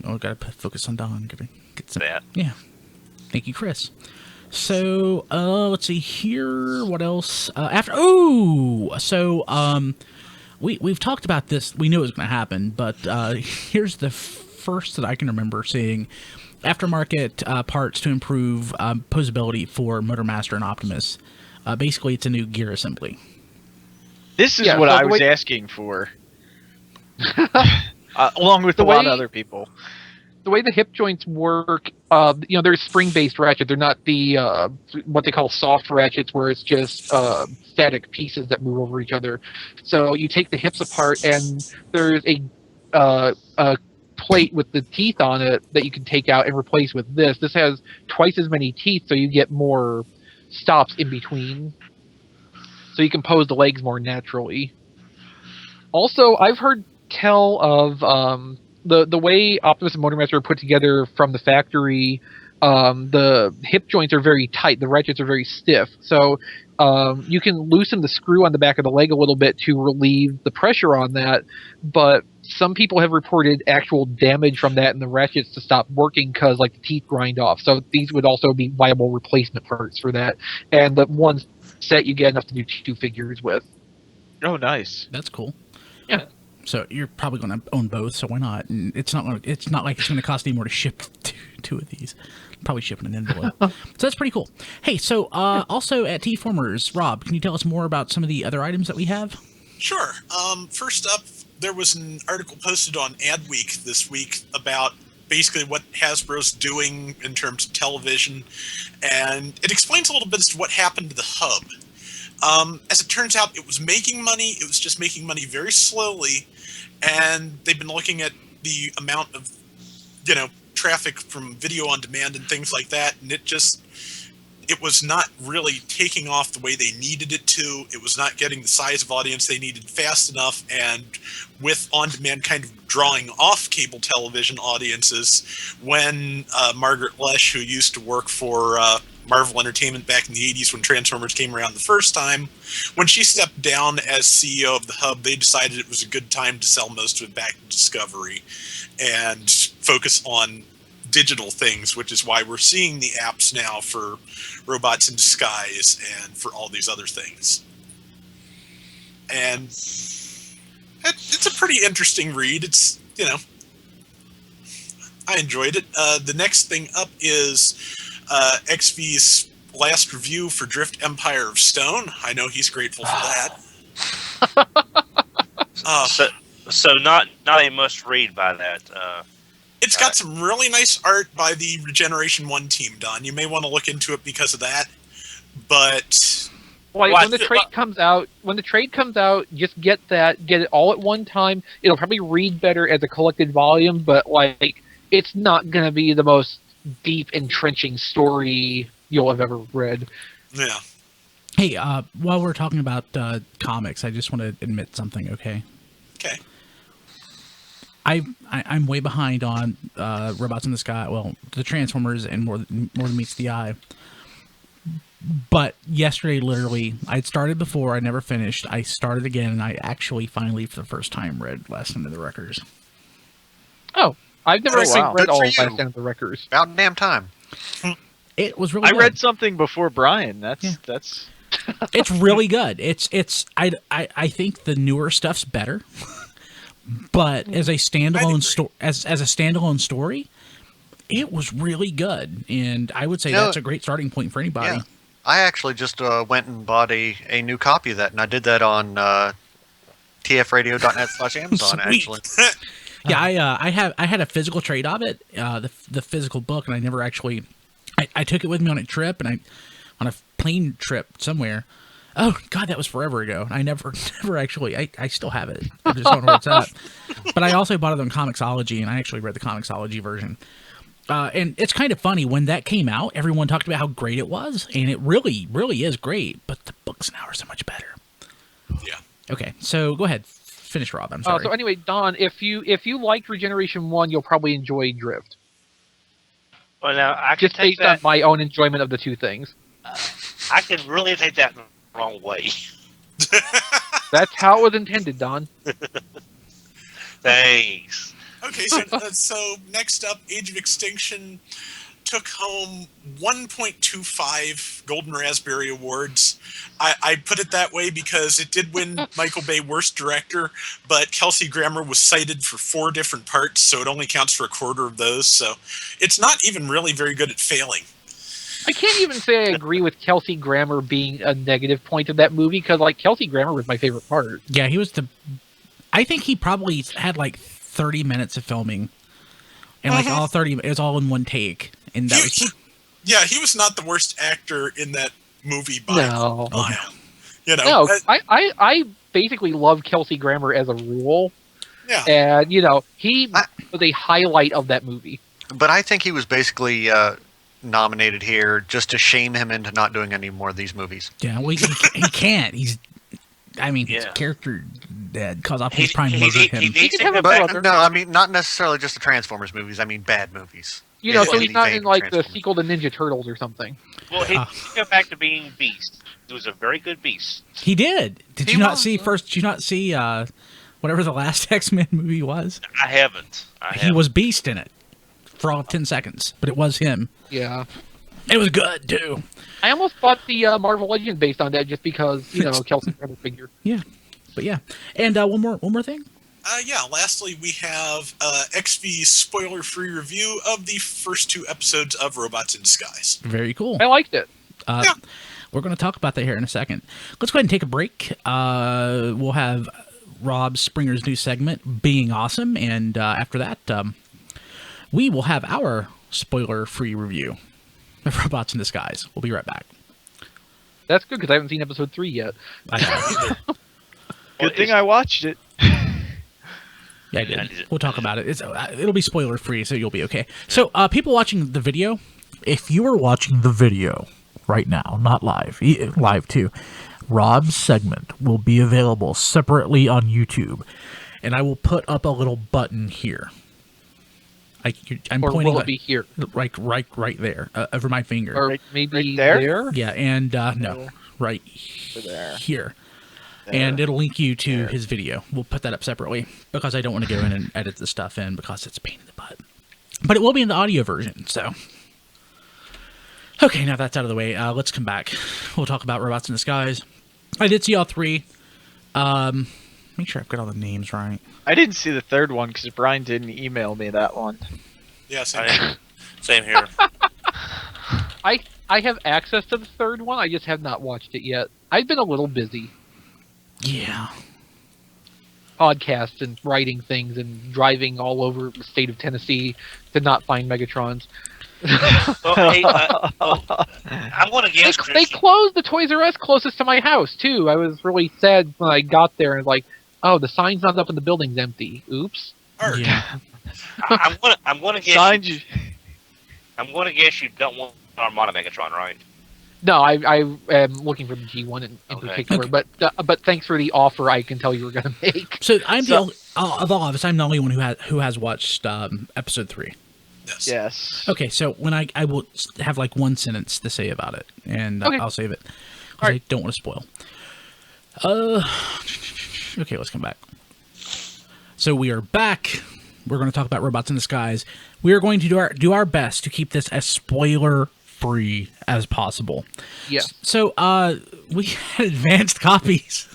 Oh, gotta focus on Don. Gotta get some. That. Yeah. Thank you, Chris. So, let's see here. What else? We've talked about this. We knew it was going to happen, but here's the first that I can remember seeing aftermarket parts to improve posability for Motormaster and Optimus. Basically, it's a new gear assembly. This is Yeah, what so I the was way- asking for, along with The a lot way- of other people. The way the hip joints work, they're spring-based ratchets. They're not the what they call soft ratchets, where it's just static pieces that move over each other. So you take the hips apart, and there's a plate with the teeth on it that you can take out and replace with this. This has twice as many teeth, so you get more stops in between. So you can pose the legs more naturally. Also, I've heard tell of the way Optimus and Motormaster are put together from the factory. The hip joints are very tight. The ratchets are very stiff. So you can loosen the screw on the back of the leg a little bit to relieve the pressure on that. But some people have reported actual damage from that and the ratchets to stop working because like the teeth grind off. So these would also be viable replacement parts for that. And the one set you get enough to do 2 figures with. Oh, nice. That's cool. Yeah. So you're probably going to own both, so why not? And it's not like it's going to cost any more to ship two of these. Probably ship in an envelope. So that's pretty cool. Hey, so also at TFormers, Rob, can you tell us more about some of the other items that we have? Sure. First up, there was an article posted on Adweek this week about basically what Hasbro's doing in terms of television, and it explains a little bit as to what happened to the hub. As it turns out, it was making money. It was just making money very slowly, and they've been looking at the amount of, traffic from video on demand and things like that, and it was not really taking off the way they needed it to. It was not getting the size of audience they needed fast enough, and with on-demand kind of drawing off cable television audiences, when Margaret Lesh, who used to work for Marvel Entertainment back in the 80s when Transformers came around the first time, when she stepped down as CEO of the hub, they decided it was a good time to sell most of it back to Discovery and focus on digital things, which is why we're seeing the apps now for Robots in Disguise and for all these other things. And it's a pretty interesting read. It's, I enjoyed it. The next thing up is XV's last review for Drift Empire of Stone. I know he's grateful for that. So not a must read by that. It's got some really nice art by the Regeneration 1 team, Don. You may want to look into it because of that. But When the trade comes out, just get it all at one time. It'll probably read better as a collected volume, but it's not going to be the most deep, entrenching story you'll have ever read. yeah. Hey, while we're talking about comics, I just want to admit something, okay? Okay. I'm way behind on Robots in the Sky. Well, the Transformers and more than meets the eye. But yesterday, literally, I'd started before. I never finished. I started again, and I actually finally, for the first time, read Last End of the Wreckers. Oh, I've never actually wow. read Good all for of you. Last End of the Wreckers. About damn time. It was really I good. read something before Brian. That's It's really good. I think the newer stuff's better. But as a standalone story, it was really good, and I would say that's a great starting point for anybody. Yeah. I actually just went and bought a new copy of that, and I did that on tfradio.net/Amazon. Actually, Yeah, I had a physical trade of it, the physical book, and I never actually. I took it with me on a trip, and on a plane trip somewhere, Oh God, that was forever ago. I never actually. I still have it. I just don't know where it's at. But I also bought it on Comixology, and I actually read the Comixology version. And it's kind of funny when that came out. Everyone talked about how great it was, and it really, really is great. But the books now are so much better. Yeah. Okay, so go ahead, finish, Rob. I'm sorry. So anyway, Don, if you liked Regeneration 1, you'll probably enjoy Drift. Well, now I can Just take based on that. my own enjoyment of the two things. I can really take that the wrong way. That's how it was intended, Don. Thanks. Okay, so next up, Age of Extinction took home 1.25 Golden Raspberry Awards. I put it that way because it did win Michael Bay Worst Director, but Kelsey Grammer was cited for 4 different parts, so it only counts for a quarter of those. So it's not even really very good at failing. I can't even say I agree with Kelsey Grammer being a negative point of that movie, because like Kelsey Grammer was my favorite part. Yeah, he was the. I think he probably had like 30 minutes of filming, and like all 30, it was all in one take, and that was. He was not the worst actor in that movie by No. a mile. You know, No, I basically love Kelsey Grammer as a rule, yeah. and he was a highlight of that movie. But I think he was basically nominated here just to shame him into not doing any more of these movies. Yeah, well, he can't. His character dead because Optimus Prime murdered him. He needs to have go a back. brother. No, I mean not necessarily just the Transformers movies. I mean bad movies. So he's not in like the Transformers. sequel to Ninja Turtles or something. Well, he needs to go back to being Beast. He was a very good Beast. He did. Did He you not was. see first? Did you not see whatever the last X-Men movie was? I haven't. He was Beast in it for all 10 seconds, but it was him. Yeah. It was good too. I almost bought the Marvel Legends based on that just because, Kelsey Grammer figure. Yeah, but yeah. And one more thing. Lastly, we have XV's spoiler-free review of the first 2 episodes of Robots in Disguise. Very cool. I liked it. We're going to talk about that here in a second. Let's go ahead and take a break. We'll have Rob Springer's new segment, Being Awesome, and after that, we will have our spoiler-free review of Robots in Disguise. We'll be right back. That's good because I haven't seen episode 3 yet. Good thing I watched it. Yeah, I did. We'll talk about it. It'll be spoiler-free, so you'll be okay. So, people watching the video, if you are watching the video right now, not live, live too, Rob's segment will be available separately on YouTube, and I will put up a little button here. I'm Or pointing will it be here? right there, over my finger. Or maybe right there? Yeah, and no, right there. here. And it'll link you to his video. We'll put that up separately because I don't want to go in and edit the stuff in because it's a pain in the butt. But it will be in the audio version, so. Okay, now that's out of the way. Let's come back. We'll talk about Robots in Disguise. I did see all 3. Make sure I've got all the names right. I didn't see the third one because Brian didn't email me that one. Yeah, same here. Same here. I have access to the third one. I just have not watched it yet. I've been a little busy. Yeah. Podcasts and writing things and driving all over the state of Tennessee to not find Megatrons. Well, hey, I'm going to guess. They closed the Toys R Us closest to my house too. I was really sad when I got there and like, oh, the sign's not up and the building's empty. Oops. Art. Yeah. I'm going to guess. Signed you. I'm going to guess you don't want Armada Megatron, right? No, I am looking for the G1 in Okay. particular, but thanks for the offer. I can tell you were going to make. So I'm the only, of all of us, I'm the only one who has watched episode 3. Yes. Yes. Okay, so when I will have like one sentence to say about it, and Okay. I'll save it because Alright. I don't want to spoil. Okay, let's come back. So we are back. We're going to talk about Robots in Disguise. We are going to do our best to keep this as spoiler-free as possible. Yeah. So we had advanced copies.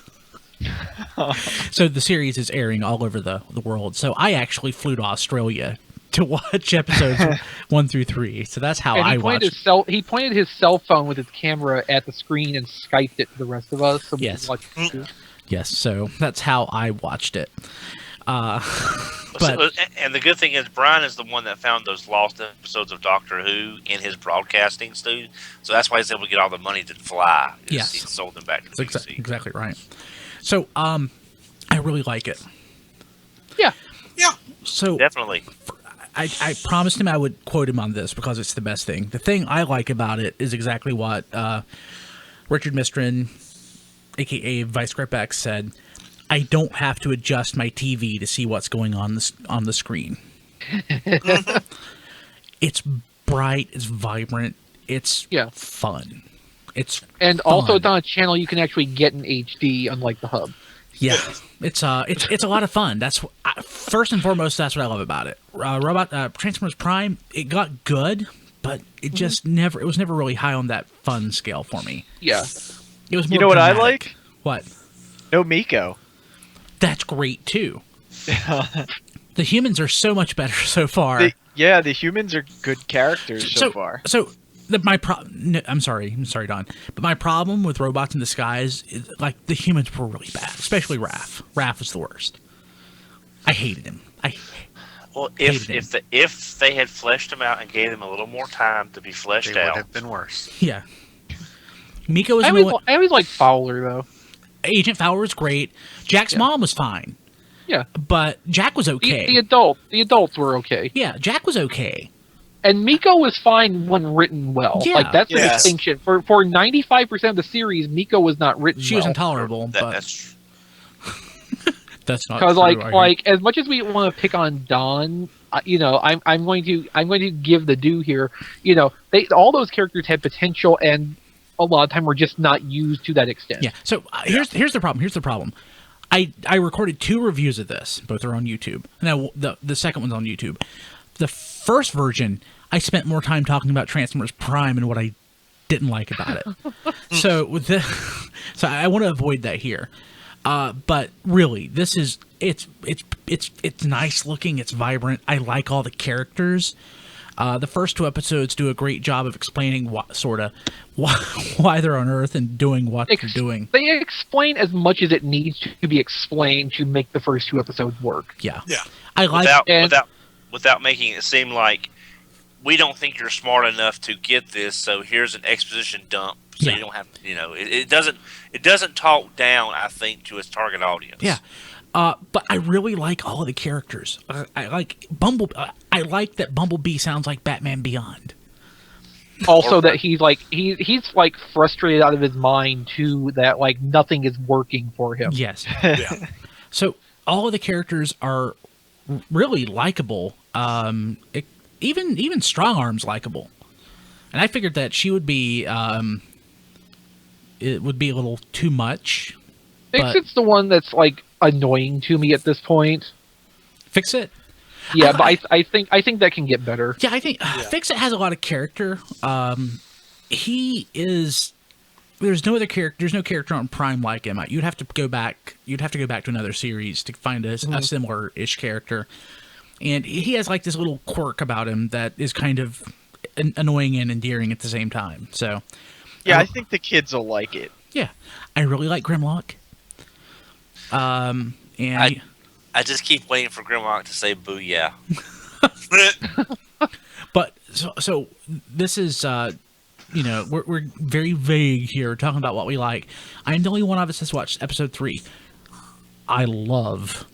So the series is airing all over the world. So I actually flew to Australia to watch episodes 1 through 3. So that's how And I watched. he pointed his cell phone with his camera at the screen and Skyped it to the rest of us. So we Yes. could watch it too. Yes, so that's how I watched it. But And the good thing is, Brian is the one that found those lost episodes of Doctor Who in his broadcasting studio, so that's why he's able to get all the money to fly. Yes. He sold them back to the BBC. Exactly right. So, I really like it. Yeah. Yeah. So Definitely. I promised him I would quote him on this because it's the best thing. The thing I like about it is exactly what Richard Mistron, a.k.a. Vice Grip X, said. I don't have to adjust my TV to see what's going on the screen. It's bright, it's vibrant, it's fun. And also it's on a channel you can actually get in HD, unlike the hub. Yeah, it's a lot of fun. That's first and foremost. That's what I love about it. Transformers Prime, it got good, but it just never. It was never really high on that fun scale for me. Yeah, it was. More You know what I dramatic. like? What? No Miko. That's great too. The humans are so much better so far. The humans are good characters so far. So I'm sorry, Don. But my problem with Robots in Disguise is like the humans were really bad, especially Raph. Raph was the worst. I hated him. Well, if they had fleshed him out and gave him a little more time to be fleshed They out, would have been worse. Yeah. Miko was. I always like Fowler though. Agent Fowler was great. Jack's mom was fine. Yeah, but Jack was okay. The adults were okay. Yeah, Jack was okay. And Miko was fine when written well. Yeah. Like that's the distinction. For 95% of the series, Miko was not written She well. was intolerable, but that's that's not because true. like as much as we want to pick on Don, I'm going to give the due here. All those characters had potential, and a lot of time were just not used to that extent. Yeah. So here's the problem. I recorded 2 reviews of this. Both are on YouTube. Now the second one's on YouTube. The first version, I spent more time talking about Transformers Prime and what I didn't like about it. So I want to avoid that here. But really, this is it's nice looking. It's vibrant. I like all the characters. The first 2 episodes do a great job of explaining why they're on Earth and doing what they're doing. They explain as much as it needs to be explained to make the first 2 episodes work. Yeah. Yeah. I like without making it seem like we don't think you're smart enough to get this, so here's an exposition dump, so you don't have to. It doesn't talk down, I think, to its target audience. Yeah. But I really like all of the characters. I like Bumblebee. I like that Bumblebee sounds like Batman Beyond. Also, that he's frustrated out of his mind too. That like nothing is working for him. Yes. Yeah. So all of the characters are really likable. Even Strong Arm's likable, and I figured that she would be. It would be a little too much. It's the one that's like annoying to me at this point. Fix It. Yeah, but I think that can get better. Yeah, I think Fix It has a lot of character. He is. There's no character on Prime like him. You'd have to go back to another series to find a similar-ish character. And he has like this little quirk about him that is kind of annoying and endearing at the same time. So, yeah, I think the kids will like it. Yeah, I really like Grimlock. And I just keep waiting for Grimlock to say "booyah." But so this is we're very vague here, talking about what we like. I'm the only one of us that's watched episode 3. I love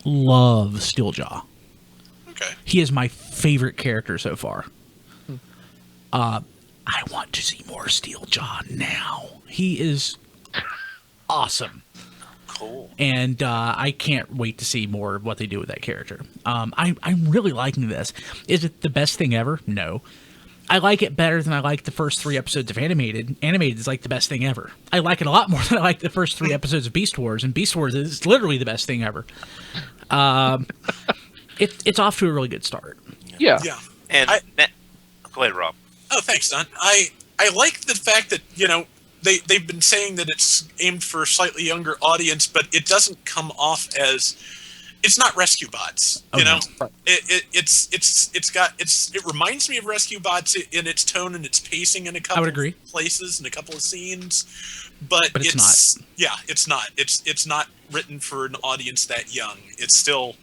Steeljaw. Okay. He is my favorite character so far. I want to see more Steeljaw now. He is awesome. Cool. And I can't wait to see more of what they do with that character. I'm really liking this. Is it the best thing ever? No. I like it better than I like the first 3 episodes of Animated. Animated is like the best thing ever. I like it a lot more than I like the first 3 episodes of Beast Wars, and Beast Wars is literally the best thing ever. It's off to a really good start. Yeah. Yeah. And go ahead, Rob. Oh, thanks, Don. I like the fact that, they've been saying that it's aimed for a slightly younger audience, but it doesn't come off as it's not Rescue Bots. Oh, You know, no. it reminds me of Rescue Bots in its tone and its pacing in a couple I would agree. of places and a couple of scenes, but it's not. Yeah, it's not. It's not written for an audience that young. It's still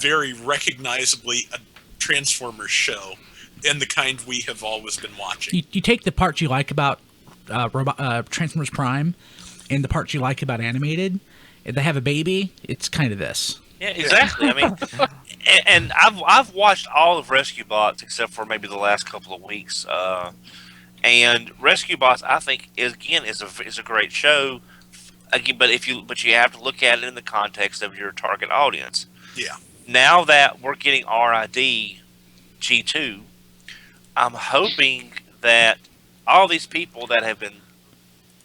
very recognizably a Transformers show, and the kind we have always been watching. You take the parts you like about Transformers Prime and the parts you like about animated, and they have a baby, it's kind of this. Yeah, exactly. I mean, and I've watched all of Rescue Bots except for maybe the last couple of weeks. And Rescue Bots, I think, is a great show. Again, but you have to look at it in the context of your target audience. Yeah. Now that we're getting RID G2, I'm hoping that all these people that have been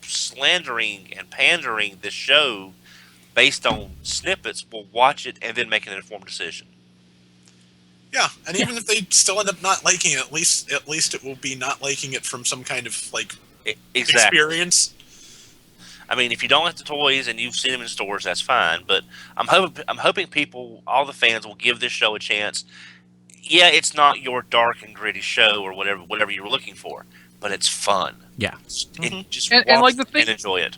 slandering and pandering this show based on snippets will watch it and then make an informed decision. Yeah, and even if they still end up not liking it, at least it will be not liking it from some kind of experience. I mean, if you don't like the toys and you've seen them in stores, that's fine. But I'm hoping people, all the fans, will give this show a chance. Yeah, it's not your dark and gritty show or whatever you were looking for, but it's fun. Yeah, Just and watch like the thing, and enjoy it.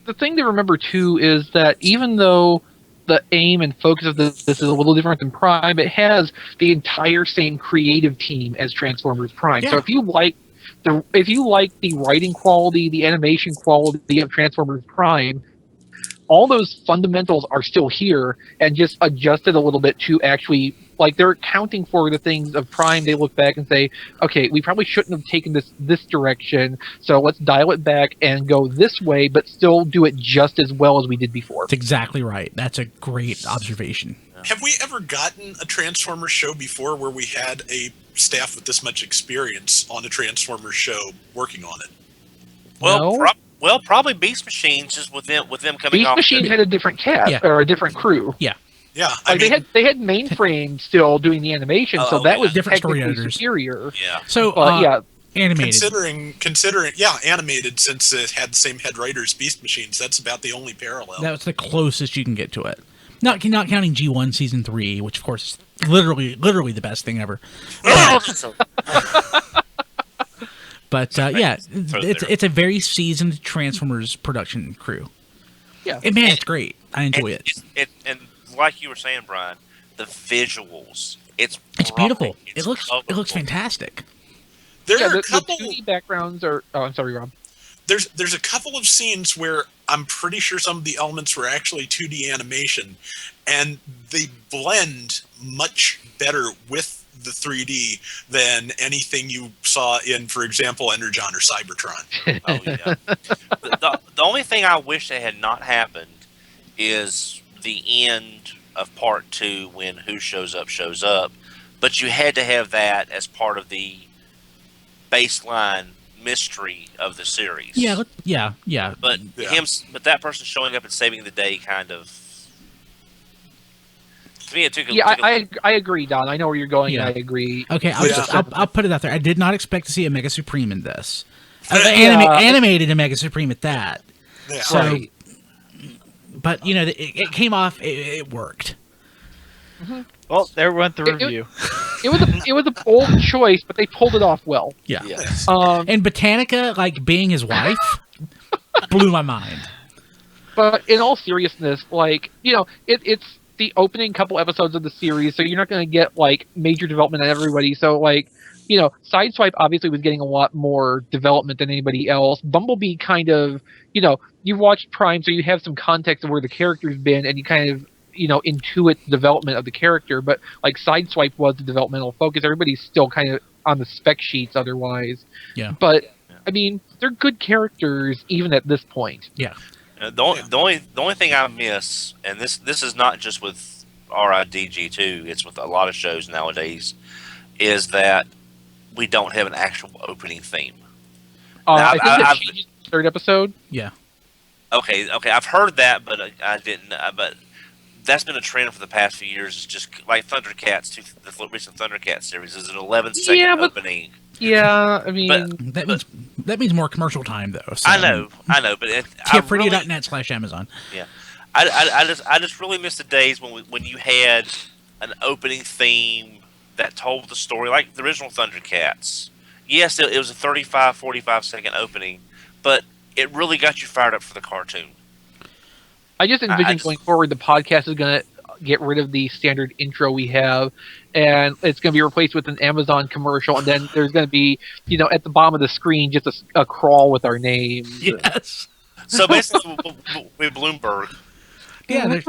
The thing to remember too is that even though the aim and focus of this is a little different than Prime, it has the entire same creative team as Transformers Prime. Yeah. So if you like the writing quality, the animation quality of Transformers Prime, all those fundamentals are still here and just adjusted a little bit to actually, like, they're accounting for the things of Prime. They look back and say, okay, we probably shouldn't have taken this direction, so let's dial it back and go this way, but still do it just as well as we did before. that's exactly right. That's a great observation. Have we ever gotten a Transformers show before where we had a staff with this much experience on a Transformers show working on it? Well, No. Probably Beast Machines, just with them coming Beast off. Machine had a different cast, Yeah. or a different crew. Yeah, Like they had Mainframe still doing the animation, so Oh, that yeah. was Different story technically editors. superior. Yeah. So, But yeah, animated. considering, animated, since it had the same head writers, Beast Machines. That's about the only parallel. That's the closest you can get to it. Not counting G1 Season 3, which, of course, is literally the best thing ever. But, yeah, it's a very seasoned Transformers production crew. yeah. And, man, it's great. I enjoy it. And like you were saying, Brian, the visuals. It's beautiful. bright, It looks colorful. fantastic. There Yeah, are the a couple. 2D backgrounds are. Oh, I'm sorry, Rob. There's a couple of scenes where I'm pretty sure some of the elements were actually 2D animation, and they blend much better with the 3D than anything you saw in, for example, Energon or Cybertron. Oh yeah. The only thing I wish that had not happened is the end of part 2 when Who Shows Up, but you had to have that as part of the baseline mystery of the series. Yeah. But Yeah. but that person showing up and saving the day kind of. To me, it took a. Yeah, took a- I agree, Don. I know where you're going. Yeah. And I agree. Okay, I'll put it out there. I did not expect to see a Mega Supreme in this. Animated a Mega Supreme at that. Yeah. So, Right. but, it came off, it worked. Well, there went the It- review. It was a bold choice, but they pulled it off well. Yeah. Yes. And Botanica, like, being his wife, blew my mind. But in all seriousness, like, it's the opening couple episodes of the series, so you're not going to get, like, major development on everybody. So, like, Sideswipe obviously was getting a lot more development than anybody else. Bumblebee kind of, you've watched Prime, so you have some context of where the character's been, and you kind of, intuit the development of the character. But, like, Sideswipe was the developmental focus. Everybody's still kind of on the spec sheets otherwise. Yeah. But, I mean, they're good characters even at this point. Yeah. The only thing I miss, and this is not just with RIDG2, it's with a lot of shows nowadays, is that we don't have an actual opening theme. I think that I've- changes in the third episode. Yeah. Okay, I've heard that, but I didn't. But that's been a trend for the past few years. It's just like Thundercats, the recent Thundercats series is an 11-second Yeah, but- opening. Yeah, I mean, That means more commercial time, though. So. I know, but TFRadio.net/Amazon. I just really miss the days when you had an opening theme that told the story, like the original Thundercats. Yes, it was a 35, 45-second opening, but it really got you fired up for the cartoon. I just envision going forward, the podcast is going to get rid of the standard intro we have, and it's going to be replaced with an Amazon commercial, and then there's going to be, at the bottom of the screen, just a crawl with our names. Yes. So basically, we Bloomberg. Yeah.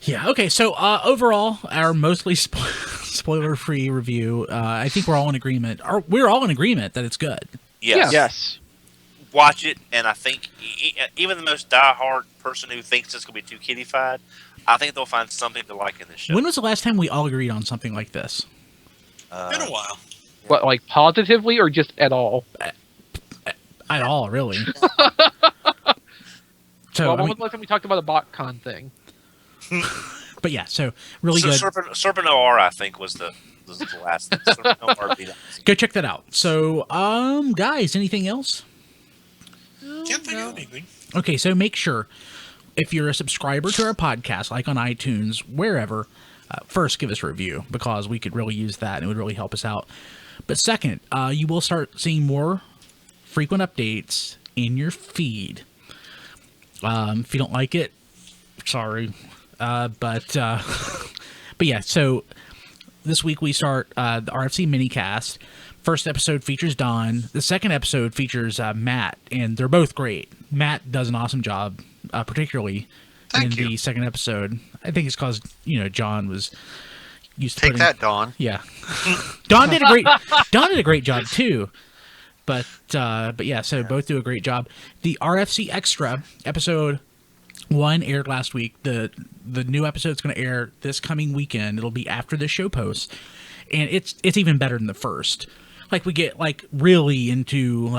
Yeah. Okay. So overall, our mostly spoiler-free review. I think we're all in agreement. We're all in agreement that it's good. Yes. Yes. Watch it, and I think even the most diehard person who thinks it's going to be too kiddified, I think they'll find something to like in this show. When was the last time we all agreed on something like this? Been a while. What, like positively or just at all? At all, really. So, Well, when was the last time we talked about a BotCon thing? But yeah, so really good. Serpent Noir, I think, was the last thing. Serpent Noir beat up. Go check that out. So, guys, anything else? Can't think of anything. Okay, so make sure, if you're a subscriber to our podcast, like on iTunes, wherever, first give us a review, because we could really use that and it would really help us out. But second, you will start seeing more frequent updates in your feed. If you don't like it, sorry. But yeah, so this week we start the RFC minicast. First episode features Don. The second episode features Matt, and they're both great. Matt does an awesome job, particularly Thank you. the second episode. I think it's because John was used to Take that, Dawn. Yeah, Don did a great job too. But yeah, so both do a great job. The RFC Extra episode 1 aired last week. The new episode's going to air this coming weekend. It'll be after the show posts, and it's even better than the first. Like, we get really into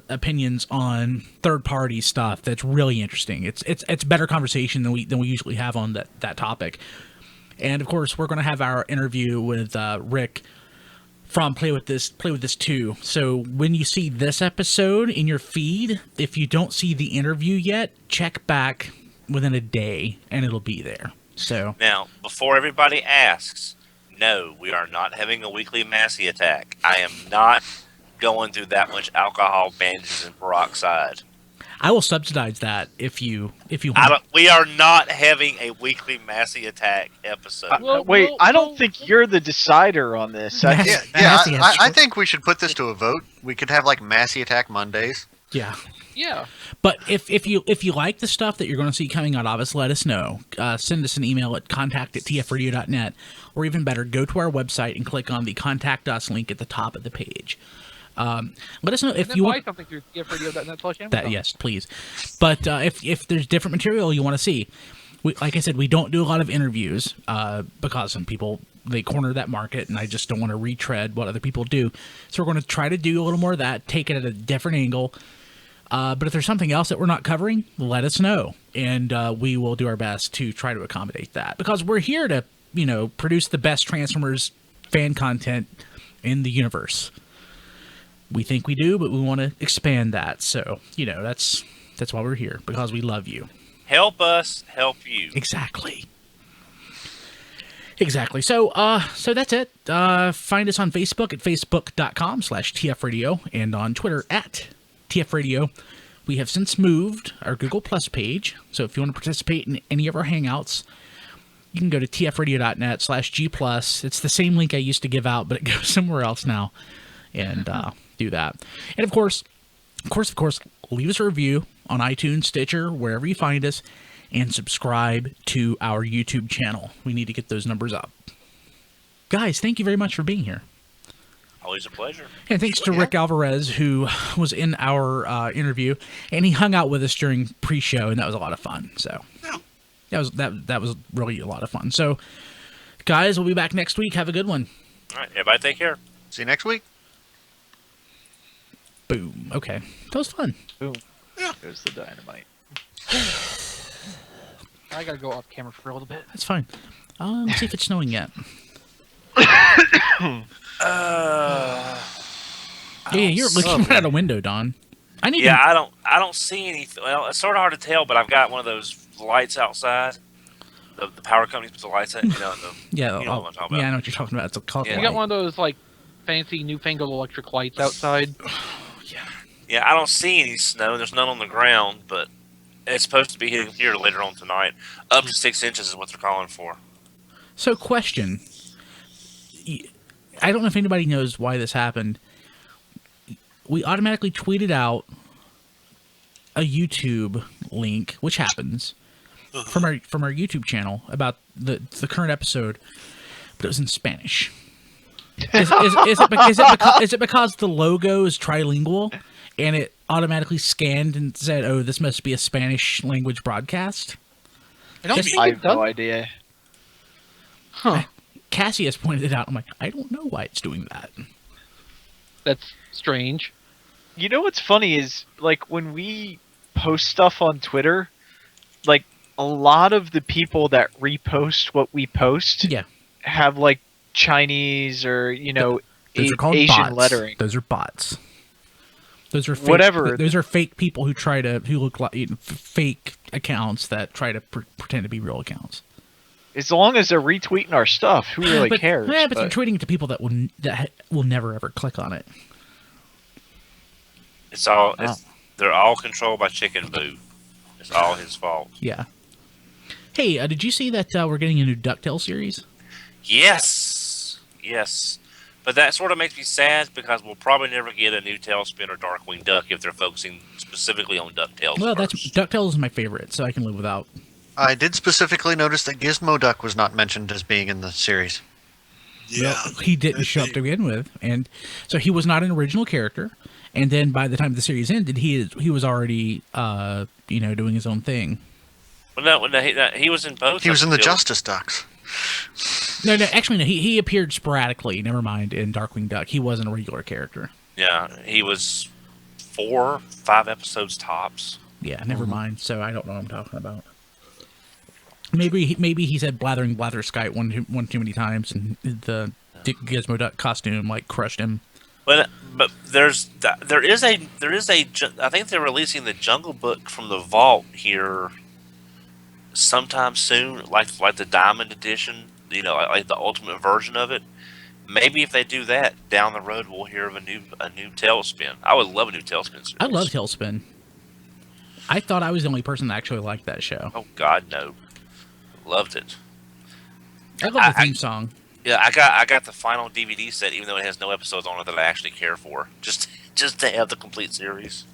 opinions on third party stuff that's really interesting. It's better conversation than we usually have on that topic. And of course, we're going to have our interview with Rick from Play With This too. So when you see this episode in your feed, if you don't see the interview yet, check back within a day and it'll be there. So Now, before everybody asks, no, we are not having a weekly Massey attack. I am not going through that much alcohol, bandages, and peroxide. I will subsidize that if you want. We are not having a weekly Massey attack episode. Wait, I don't think you're the decider on this. Massey has I think we should put this to a vote. We could have Massey Attack Mondays. Yeah. Yeah. But if you like the stuff that you're going to see coming out of us, let us know. Send us an email at contact@tfradio.net, or even better, go to our website and click on the Contact Us link at the top of the page. Let us know if you want something through tfradio.net/Amazon. that. Yes, please. But if there's different material you want to see, like I said, we don't do a lot of interviews because some people, they corner that market, and I just don't want to retread what other people do. So we're going to try to do a little more of that, take it at a different angle. But if there's something else that we're not covering, let us know, and we will do our best to try to accommodate that, because we're here to produce the best Transformers fan content in the universe. We think we do, but we want to expand that. So, that's why we're here, because we love you. Help us help you. Exactly. So, that's it. Find us on Facebook at facebook.com/TFRadio, and on Twitter at TFRadio. We have since moved our Google Plus page, so if you want to participate in any of our hangouts, you can go to tfradio.net/G+. It's the same link I used to give out, but it goes somewhere else now, and do that. And of course, leave us a review on iTunes, Stitcher, wherever you find us, and subscribe to our YouTube channel. We need to get those numbers up. Guys, thank you very much for being here. Always a pleasure. And thanks to Rick Alvarez, who was in our interview, and he hung out with us during pre-show, and that was a lot of fun. So that was really a lot of fun. So, guys, we'll be back next week. Have a good one. All right, everybody take care. See you next week. Boom. Okay. That was fun. Boom. Yeah. There's the dynamite. I gotta go off camera for a little bit. That's fine. Let's see if it's snowing yet. Yeah, you're looking out a window, Don. I don't see anything. Well, it's sort of hard to tell, but I've got one of those the lights outside. The power companies put the lights out. Yeah, you know what I'm talking yeah, I about. know what you're talking about. It's a clock Yeah. We got one of those like fancy newfangled electric lights outside. Yeah, I don't see any snow. There's none on the ground, but it's supposed to be hitting here later on tonight. Up to 6 inches is what they're calling for. So, question. I don't know if anybody knows why this happened. We automatically tweeted out a YouTube link, which happens, from our YouTube channel about the current episode, but it was in Spanish. Is it because the logo is trilingual and it automatically scanned and said, "Oh, this must be a Spanish language broadcast"? I have no idea. Huh. Cassie has pointed it out. I'm like, I don't know why it's doing that. That's strange. You know what's funny is, like, when we post stuff on Twitter, like, a lot of the people that repost what we post Yeah. have, like, Chinese or, Those are called Asian bots. lettering. Those are bots. Those are fake, Whatever. Those are fake people who look like fake accounts that try to pretend to be real accounts. As long as they're retweeting our stuff, who really cares? Yeah, but they're tweeting it to people that will never ever click on it. They're all controlled by Chicken Boo. It's all his fault. Yeah. Hey, did you see that we're getting a new DuckTales series? Yes. But that sort of makes me sad because we'll probably never get a new Tailspin or Darkwing Duck if they're focusing specifically on DuckTales. Well, first. DuckTales is my favorite, so I can live without. I did specifically notice that Gizmo Duck was not mentioned as being in the series. Yeah, Well, he didn't show up to begin with, and so he was not an original character. And then by the time the series ended, he was already doing his own thing. Well, no, he was in both. He was in the Still. Justice Ducks. No, actually, no. He appeared sporadically. Never mind, in Darkwing Duck, he wasn't a regular character. Yeah, he was 4, 5 episodes tops. Yeah, never mind. So I don't know what I'm talking about. Maybe he said blathering blatherskite one too many times, and the Dick Gizmo Duck costume crushed him. But there is a I think they're releasing the Jungle Book from the vault here sometime soon, like the Diamond Edition, like the ultimate version of it. Maybe if they do that down the road, we'll hear of a new Tailspin. I would love a new Tailspin series. I love Tailspin. I thought I was the only person that actually liked that show. Oh God, no! Loved it. I love the theme song. Yeah, I got the final DVD set, even though it has no episodes on it that I actually care for, just to have the complete series.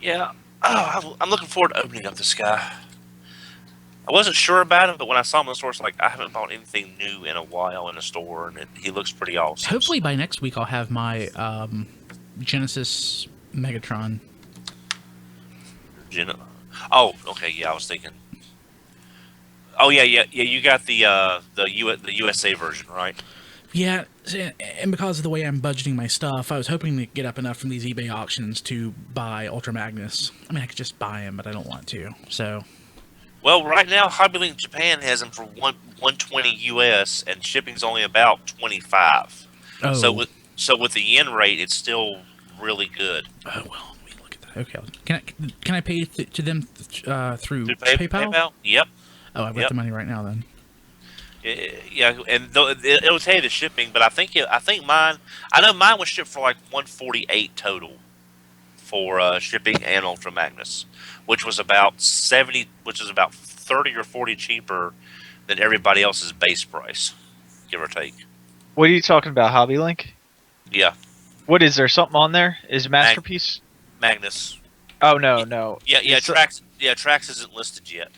Yeah, I'm looking forward to opening up this guy. I wasn't sure about him, but when I saw him in the store, it's like I haven't bought anything new in a while in a store, and he looks pretty awesome. Hopefully by next week I'll have my Genesis Megatron. Oh, okay, yeah, I was thinking. Oh yeah. You got the USA version, right? Yeah, and because of the way I'm budgeting my stuff, I was hoping to get up enough from these eBay auctions to buy Ultra Magnus. I mean, I could just buy him, but I don't want to. So. Well, right now, HobbyLink Japan has them for $120 US, and shipping's only about $25. Oh. So with the yen rate, it's still really good. Oh well, let me look at that. Okay, can I pay to them through PayPal? PayPal? Yep. Oh, I've got the money right now then. Yeah, and it'll tell you the shipping, but I think mine. I know mine was shipped for like $148 total for shipping and Ultra Magnus, which was about 70, which is about 30 or 40 cheaper than everybody else's base price, give or take. What are you talking about, HobbyLink? Yeah. What is there? Something on there? Is Masterpiece? Magnus. Oh no. Yeah. Trax isn't listed yet.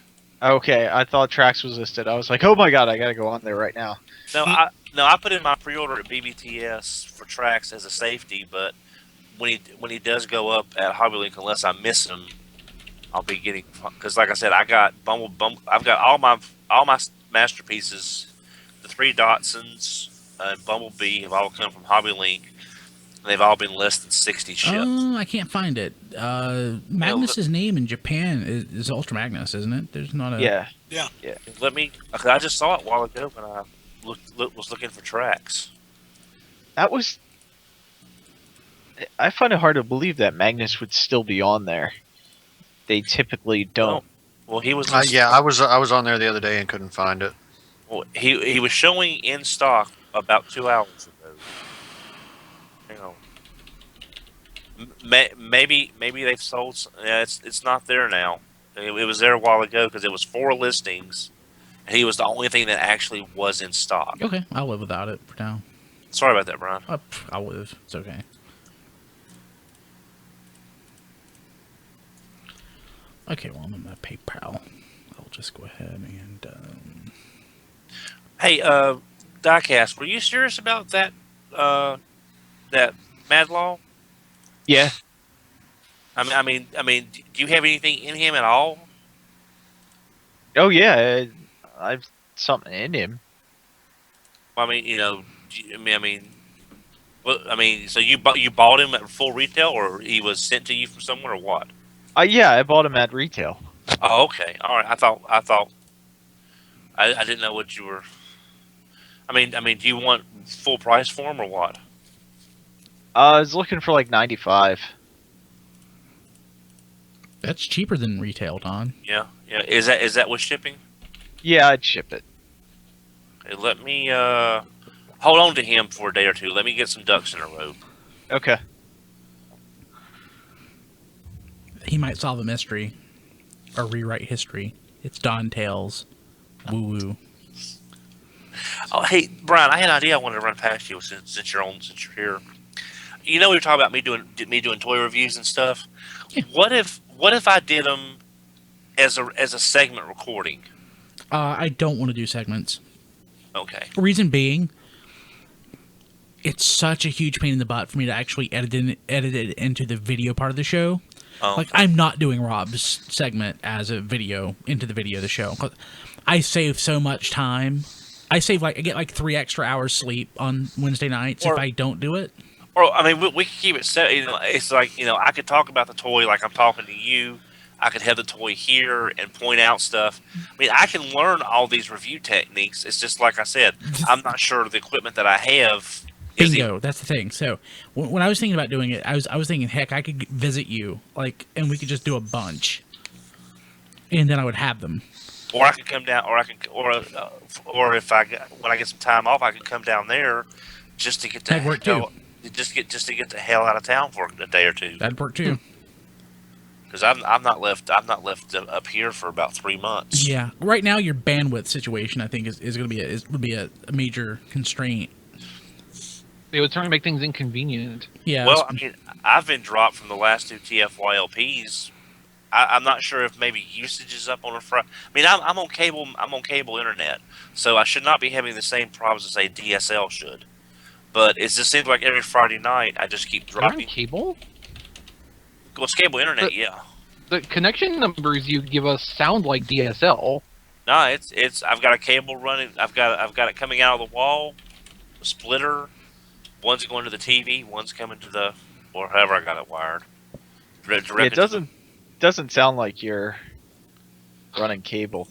Okay, I thought Trax was listed. I was like, oh my god, I gotta go on there right now. No, I put in my pre-order at BBTS for Trax as a safety, but when he does go up at HobbyLink, unless I miss him, I'll be getting, because like I said, I got I've got all my masterpieces, the 3 Datsuns and Bumblebee have all come from HobbyLink. And they've all been less than 60 shipped. Oh, I can't find it. Magnus's name in Japan is Ultra Magnus, isn't it? There's not a... Yeah. Let me... I just saw it a while ago when I was looking for Trax. That was... I find it hard to believe that Magnus would still be on there. they typically don't. Well, he was. Yeah, I was on there the other day and couldn't find it. Well, he was showing in stock about 2 hours ago. Hang on. Maybe they've sold. Yeah, it's not there now. It was there a while ago because it was 4 listings, and he was the only thing that actually was in stock. Okay, I'll live without it for now. Sorry about that, Brian. I'll live. It's okay. Okay, well, I'm in my PayPal. I'll just go ahead and... Hey, Diecast, were you serious about that that Mad Law? Yeah. I mean, do you have anything in him at all? Oh yeah, I've something in him. I mean, so you bought him at full retail, or he was sent to you from somewhere, or what? Yeah, I bought him at retail. Oh, okay, all right. I didn't know what you were. I mean, do you want full price for him or what? I was looking for like 95. That's cheaper than retail, Don. Yeah. Is that with shipping? Yeah, I'd ship it. Okay, let me hold on to him for a day or two. Let me get some ducks in a row. Okay. He might solve a mystery or rewrite history. It's Don Tales. Woo woo. Oh, hey, Brian, I had an idea I wanted to run past you since you're here. You know, we were talking about me doing toy reviews and stuff. Yeah. What if I did them as a segment recording? I don't want to do segments. Okay. Reason being, it's such a huge pain in the butt for me to actually edit it into the video part of the show. Oh. Like, I'm not doing Rob's segment as a video into the video of the show. I save so much time. I get like 3 extra hours sleep on Wednesday nights if I don't do it. Or I mean, we could keep it set. It's like I could talk about the toy like I'm talking to you. I could have the toy here and point out stuff. I mean, I can learn all these review techniques. It's just like I said, I'm not sure the equipment that I have. Bingo, that's the thing. So when I was thinking about doing it, I was thinking, heck, I could visit you, and we could just do a bunch, and then I would have them. Or I could come down, or if when I get some time off, I could come down there just to get That'd work too. Just to get the hell out of town for a day or two. That'd work too. Because I'm not left up here for about 3 months. Yeah, right now your bandwidth situation, I think, is going to be a major constraint. They would certainly make things inconvenient. Yeah. Well, I mean, I've been dropped from the last 2 TFYLPs. I'm not sure if maybe usage is up on a Friday. I mean, I'm on cable. I'm on cable internet, so I should not be having the same problems as a DSL should. But it just seems like every Friday night I just keep You're on dropping. cable? Well, it's cable internet, yeah. The connection numbers you give us sound like DSL. No, it's. I've got a cable running. I've got it coming out of the wall, a splitter. One's going to the TV. One's coming to the or however I got it wired. It doesn't sound like you're running cable.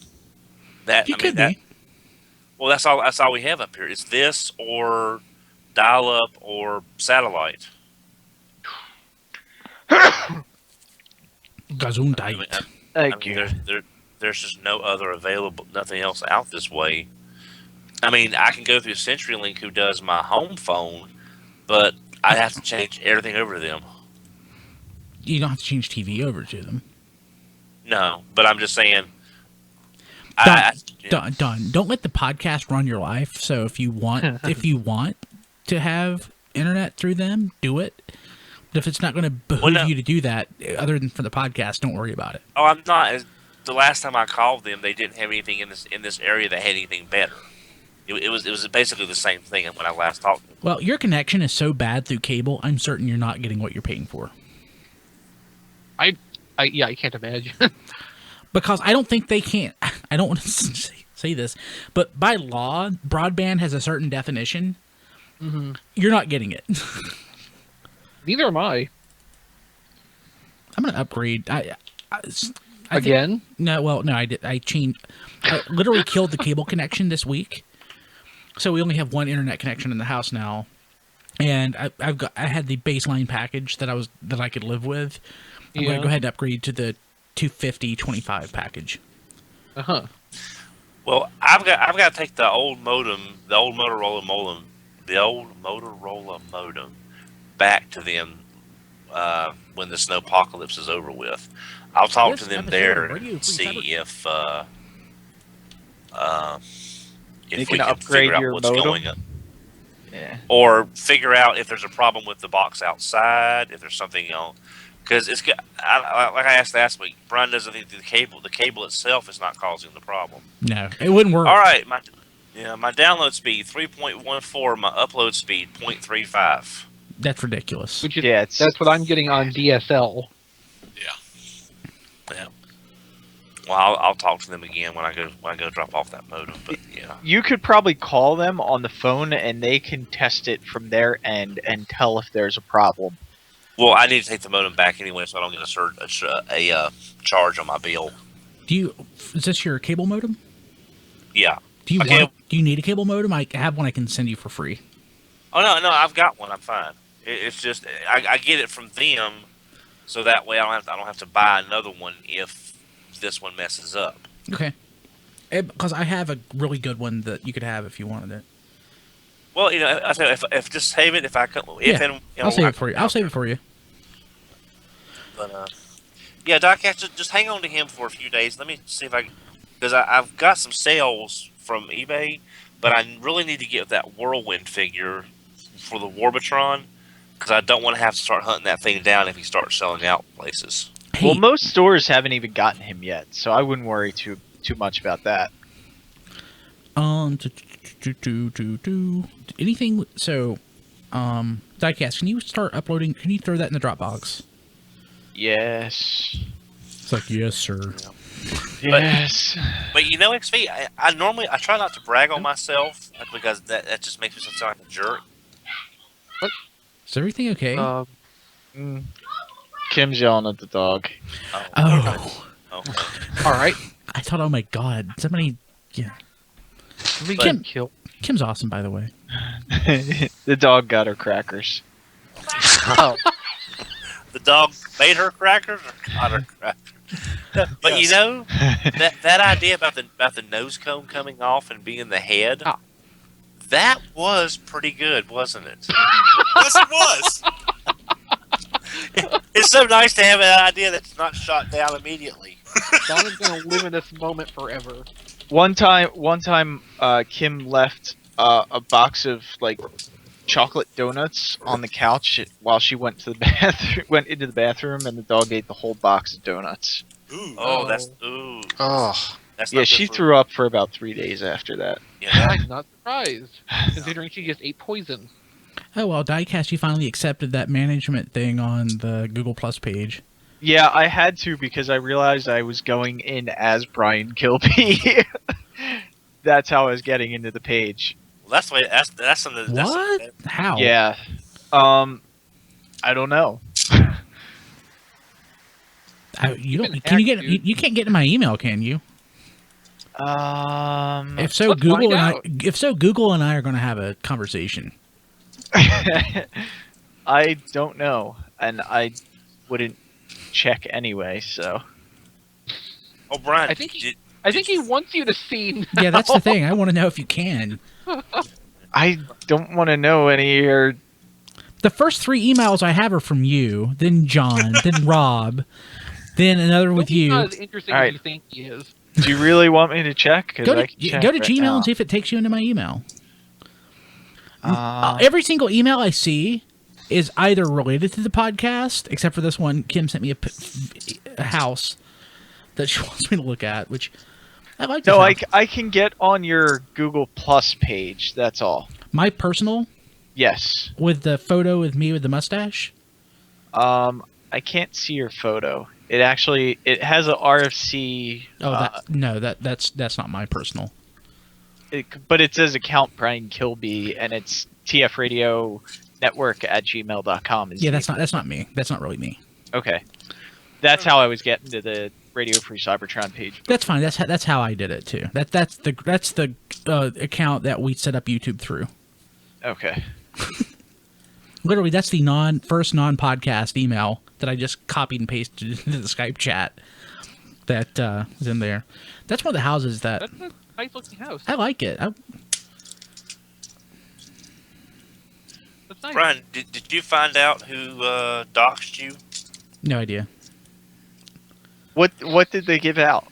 You could be. Well, that's all we have up here. It's this or dial-up or satellite. Gesundheit. Thank you. There's just no other available, nothing else out this way. I mean, I can go through CenturyLink, who does my home phone, but I'd have to change everything over to them. You don't have to change TV over to them. No, but I'm just saying. Done. Don't let the podcast run your life. So if you want to have internet through them, do it. But if it's not going to behoove you to do that, other than for the podcast, don't worry about it. Oh, I'm not. The last time I called them, they didn't have anything in this area that had anything better. It was basically the same thing when I last talked to them. Well, your connection is so bad through cable, I'm certain you're not getting what you're paying for. I can't imagine. Because I don't think they can't. I don't want to say this, but by law, broadband has a certain definition. Mm-hmm. You're not getting it. Neither am I. I'm going to upgrade. Again? No, I did. I changed. I literally killed the cable connection this week. So we only have one internet connection in the house now, and I had the baseline package that I could live with. I'm going to go ahead and upgrade to the 250-25 package. Uh-huh. Well, I've got to take the old Motorola modem back to them when the snowpocalypse is over with. I'll talk to them there and see if They we can can upgrade figure out your what's modem? going on. Yeah. Or figure out if there's a problem with the box outside, if there's something else. Because like I asked last week, Brian doesn't think the cable itself is not causing the problem. No, it wouldn't work. All right, my download speed 3.14, my upload speed 0.35. That's ridiculous. Which is, Yeah, that's what I'm getting on DSL. Yeah. Well, I'll talk to them again when I go drop off that modem. But yeah, You could probably call them on the phone, and they can test it from their end and tell if there's a problem. well, I need to take the modem back anyway, so I don't get a charge on my bill. Is this your cable modem? Yeah. Do you Okay. do you need a cable modem? I have one I can send you for free. Oh no, I've got one. I'm fine. It's just I get it from them, so that way I don't have to buy another one if this one messes up. Okay. Because I have a really good one that you could have if you wanted it. Well, I said if just save it. If I come, I'll save it for you. I'll save it for you. But yeah, Doc, just hang on to him for a few days. Let me see if because I've got some sales from eBay, but I really need to get that Whirlwind figure for the Warbatron because I don't want to have to start hunting that thing down if he starts selling out places. Hey, Well, most stores haven't even gotten him yet, so I wouldn't worry too much about that. anything. So, Diecast, can you start uploading? Can you throw that in the Dropbox? Yes. It's like, yes, sir. Yes. But XP, I normally try not to brag on myself because that just makes me sound like a jerk. Is everything okay? Kim's yelling at the dog. Oh. Okay. All right. I thought, oh my god, somebody. Yeah. We But- can kill. Kim's awesome, by the way. The dog got her crackers. Oh, The dog made her crackers or got her crackers? But that idea about the nose cone coming off and being the head, that was pretty good, wasn't it? Yes, it was. It's so nice to have an idea that's not shot down immediately. Donna's gonna live in this moment forever. One time, Kim left a box of chocolate donuts on the couch while she went into the bathroom, and the dog ate the whole box of donuts. Ooh. Oh, that's That's Yeah, not she good for- threw up for about 3 days after that. Yeah, I'm not surprised, considering she just ate poison. Oh well, Diecast, you finally accepted that management thing on the Google Plus page. Yeah, I had to because I realized I was going in as Brian Kilby. That's how I was getting into the page. well, that's the way. That's something. What? How? Yeah. I don't know. You don't. Been Can you hacked, get? dude. You can't get in my email, can you? If If so, let's Google find and out. If so, Google and I are going to have a conversation. I don't know, and I wouldn't check anyway. So Oh, Brian, I think he wants you to see. Yeah, that's the thing. I want to know if you can. I don't want to know any or The first 3 emails I have are from you, then John, then Rob, then another with He's not you. as interesting All as right. you think he is. Do you really want me to check? 'Cause Go I to can check go to right Gmail now. and see if it takes you into my email. Uh, Every single email I see is either related to the podcast, except for this one. Kim sent me a house that she wants me to look at, which I like. This no, house. I can get on your Google Plus page. That's all. My personal Yes. with the photo with me with the mustache. I can't see your photo. It has a RFC. Oh, that's not my personal. But it says account Brian Kilby, and it's tfradionetwork@gmail.com. Yeah, that's not me. That's not really me. Okay. That's how I was getting to the Radio Free Cybertron page. That's fine. That's how I did it too. That's the account that we set up YouTube through. Okay. Literally, that's the first non-podcast email that I just copied and pasted into the Skype chat. that is in there. That's one of the houses that That's a nice looking house. I like it. That's nice. Brian, did you find out who doxed you? No idea. What did they give out?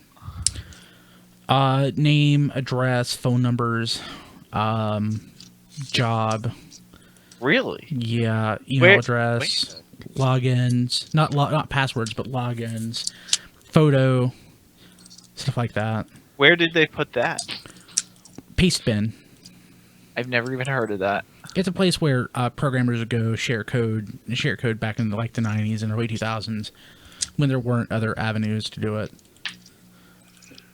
Name, address, phone numbers, job. Really? Yeah, email Where- address, logins, not passwords, but logins, photo, stuff like that. Where did they put that? Paste bin. I've never even heard of that. It's a place where programmers would go share code back in like the 90s and early 2000s when there weren't other avenues to do it.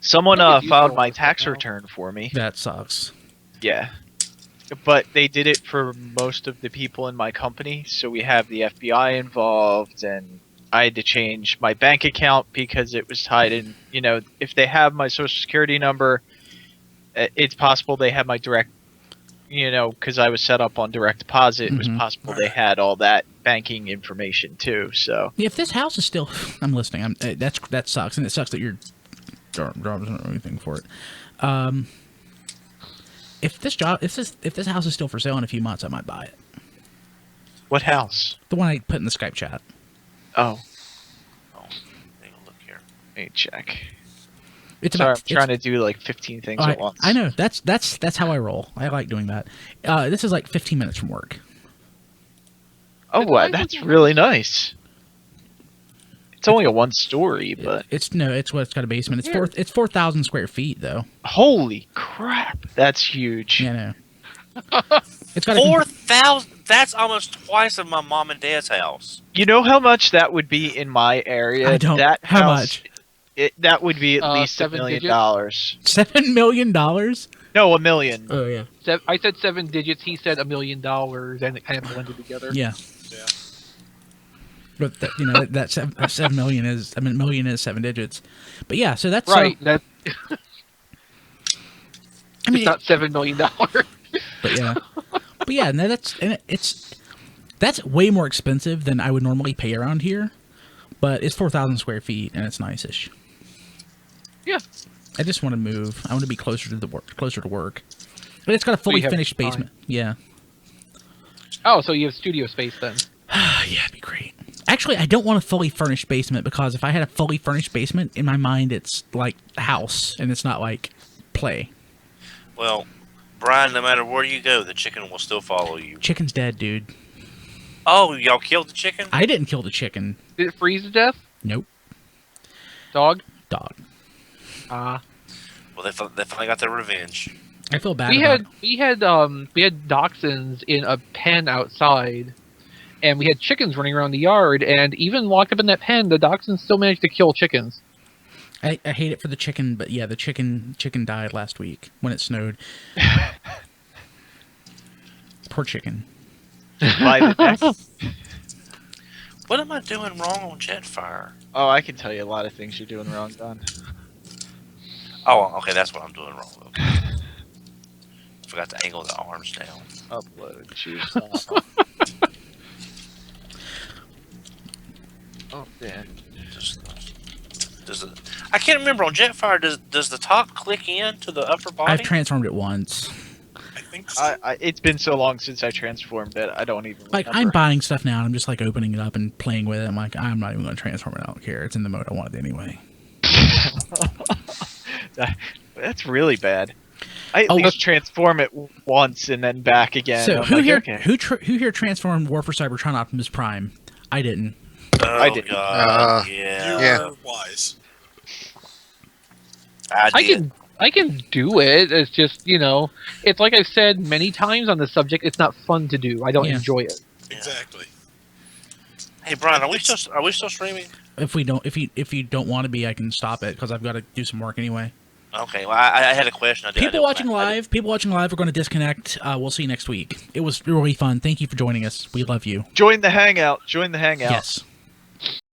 Someone I could use filed all my this tax now. return for me. That sucks. Yeah. But they did it for most of the people in my company, so we have the FBI involved, and I had to change my bank account because it was tied in. You know, if they have my social security number, it's possible they have my direct, you know, because I was set up on direct deposit, it was Mhm. possible they had all that banking information too, so. If this house is still, I'm listening. That sucks, and it sucks that your job doesn't know anything for it. If this house is still for sale in a few months, I might buy it. What house? The one I put in the Skype chat. Oh, Take a look here. let me check. It's Sorry, about. I'm trying to do like 15 things at once. I know. That's how I roll. I like doing that. This is like 15 minutes from work. Oh, It's what? nice That's looking. really nice. It's only a one story, but It's got a basement. Yeah. It's 4,000 square feet though. holy crap, that's huge. Yeah, no. It's got 4,000. That's almost twice of my mom and dad's house. You know how much that would be in my area? I don't. That How house, much? That would be at least $1 7 million. digits? $7 million. No, $1 million. Oh yeah. I said 7 digits. He said $1 million, and it kind of blended together. Yeah. Yeah. But that 7 million is. I mean, million is 7 digits. But yeah, so that's Right. That I mean, it's not $7 million. but yeah, no, that's way more expensive than I would normally pay around here. But it's 4,000 square feet and it's nice-ish. Yeah. I just want to move. I want to be closer to work. But it's got a fully you have finished time. basement. Yeah. Oh, so you have studio space then? Yeah, it'd be great. Actually, I don't want a fully furnished basement because if I had a fully furnished basement, in my mind, it's like a house and it's not like play. Well, Brian, no matter where you go, the chicken will still follow you. Chicken's dead, dude. Oh, y'all killed the chicken? I didn't kill the chicken. Did it freeze to death? Nope. Dog? Dog. Ah. Well, they finally got their revenge. I feel bad we about had dachshunds in a pen outside, and we had chickens running around the yard. And even locked up in that pen, the dachshunds still managed to kill chickens. I hate it for the chicken, but yeah, the chicken died last week when it snowed. Poor chicken. By the neck. What am I doing wrong on Jetfire? Oh, I can tell you a lot of things you're doing wrong, Don. Oh, okay, that's what I'm doing wrong. Okay. Forgot to angle the arms down. Upload. Choose. Oh, damn. I can't remember on Jetfire. Does the top click in to the upper body? I've transformed it once. I think so. It's been so long since I transformed it, I don't even Like, I'm remember. buying stuff now, and I'm just like opening it up and playing with it. I'm like, I'm not even going to transform it. I don't care. It's in the mode I want it anyway. That's really bad. I at Oh, least transform it once and then back again. So I'm who like, here okay. who here transformed War for Cybertron Optimus Prime? I didn't. Oh, I did. God, You yeah. Yeah. are wise. I did. can do it. It's just, it's like I've said many times on the subject. It's not fun to do. I don't Yeah. enjoy it. Exactly. Hey, Brian, are we still streaming? If you don't want to be, I can stop it because I've got to do some work anyway. Okay. Well, I had a question. People watching live are going to disconnect. We'll see you next week. It was really fun. Thank you for joining us. We love you. Join the hangout. Join the hangout. Yes.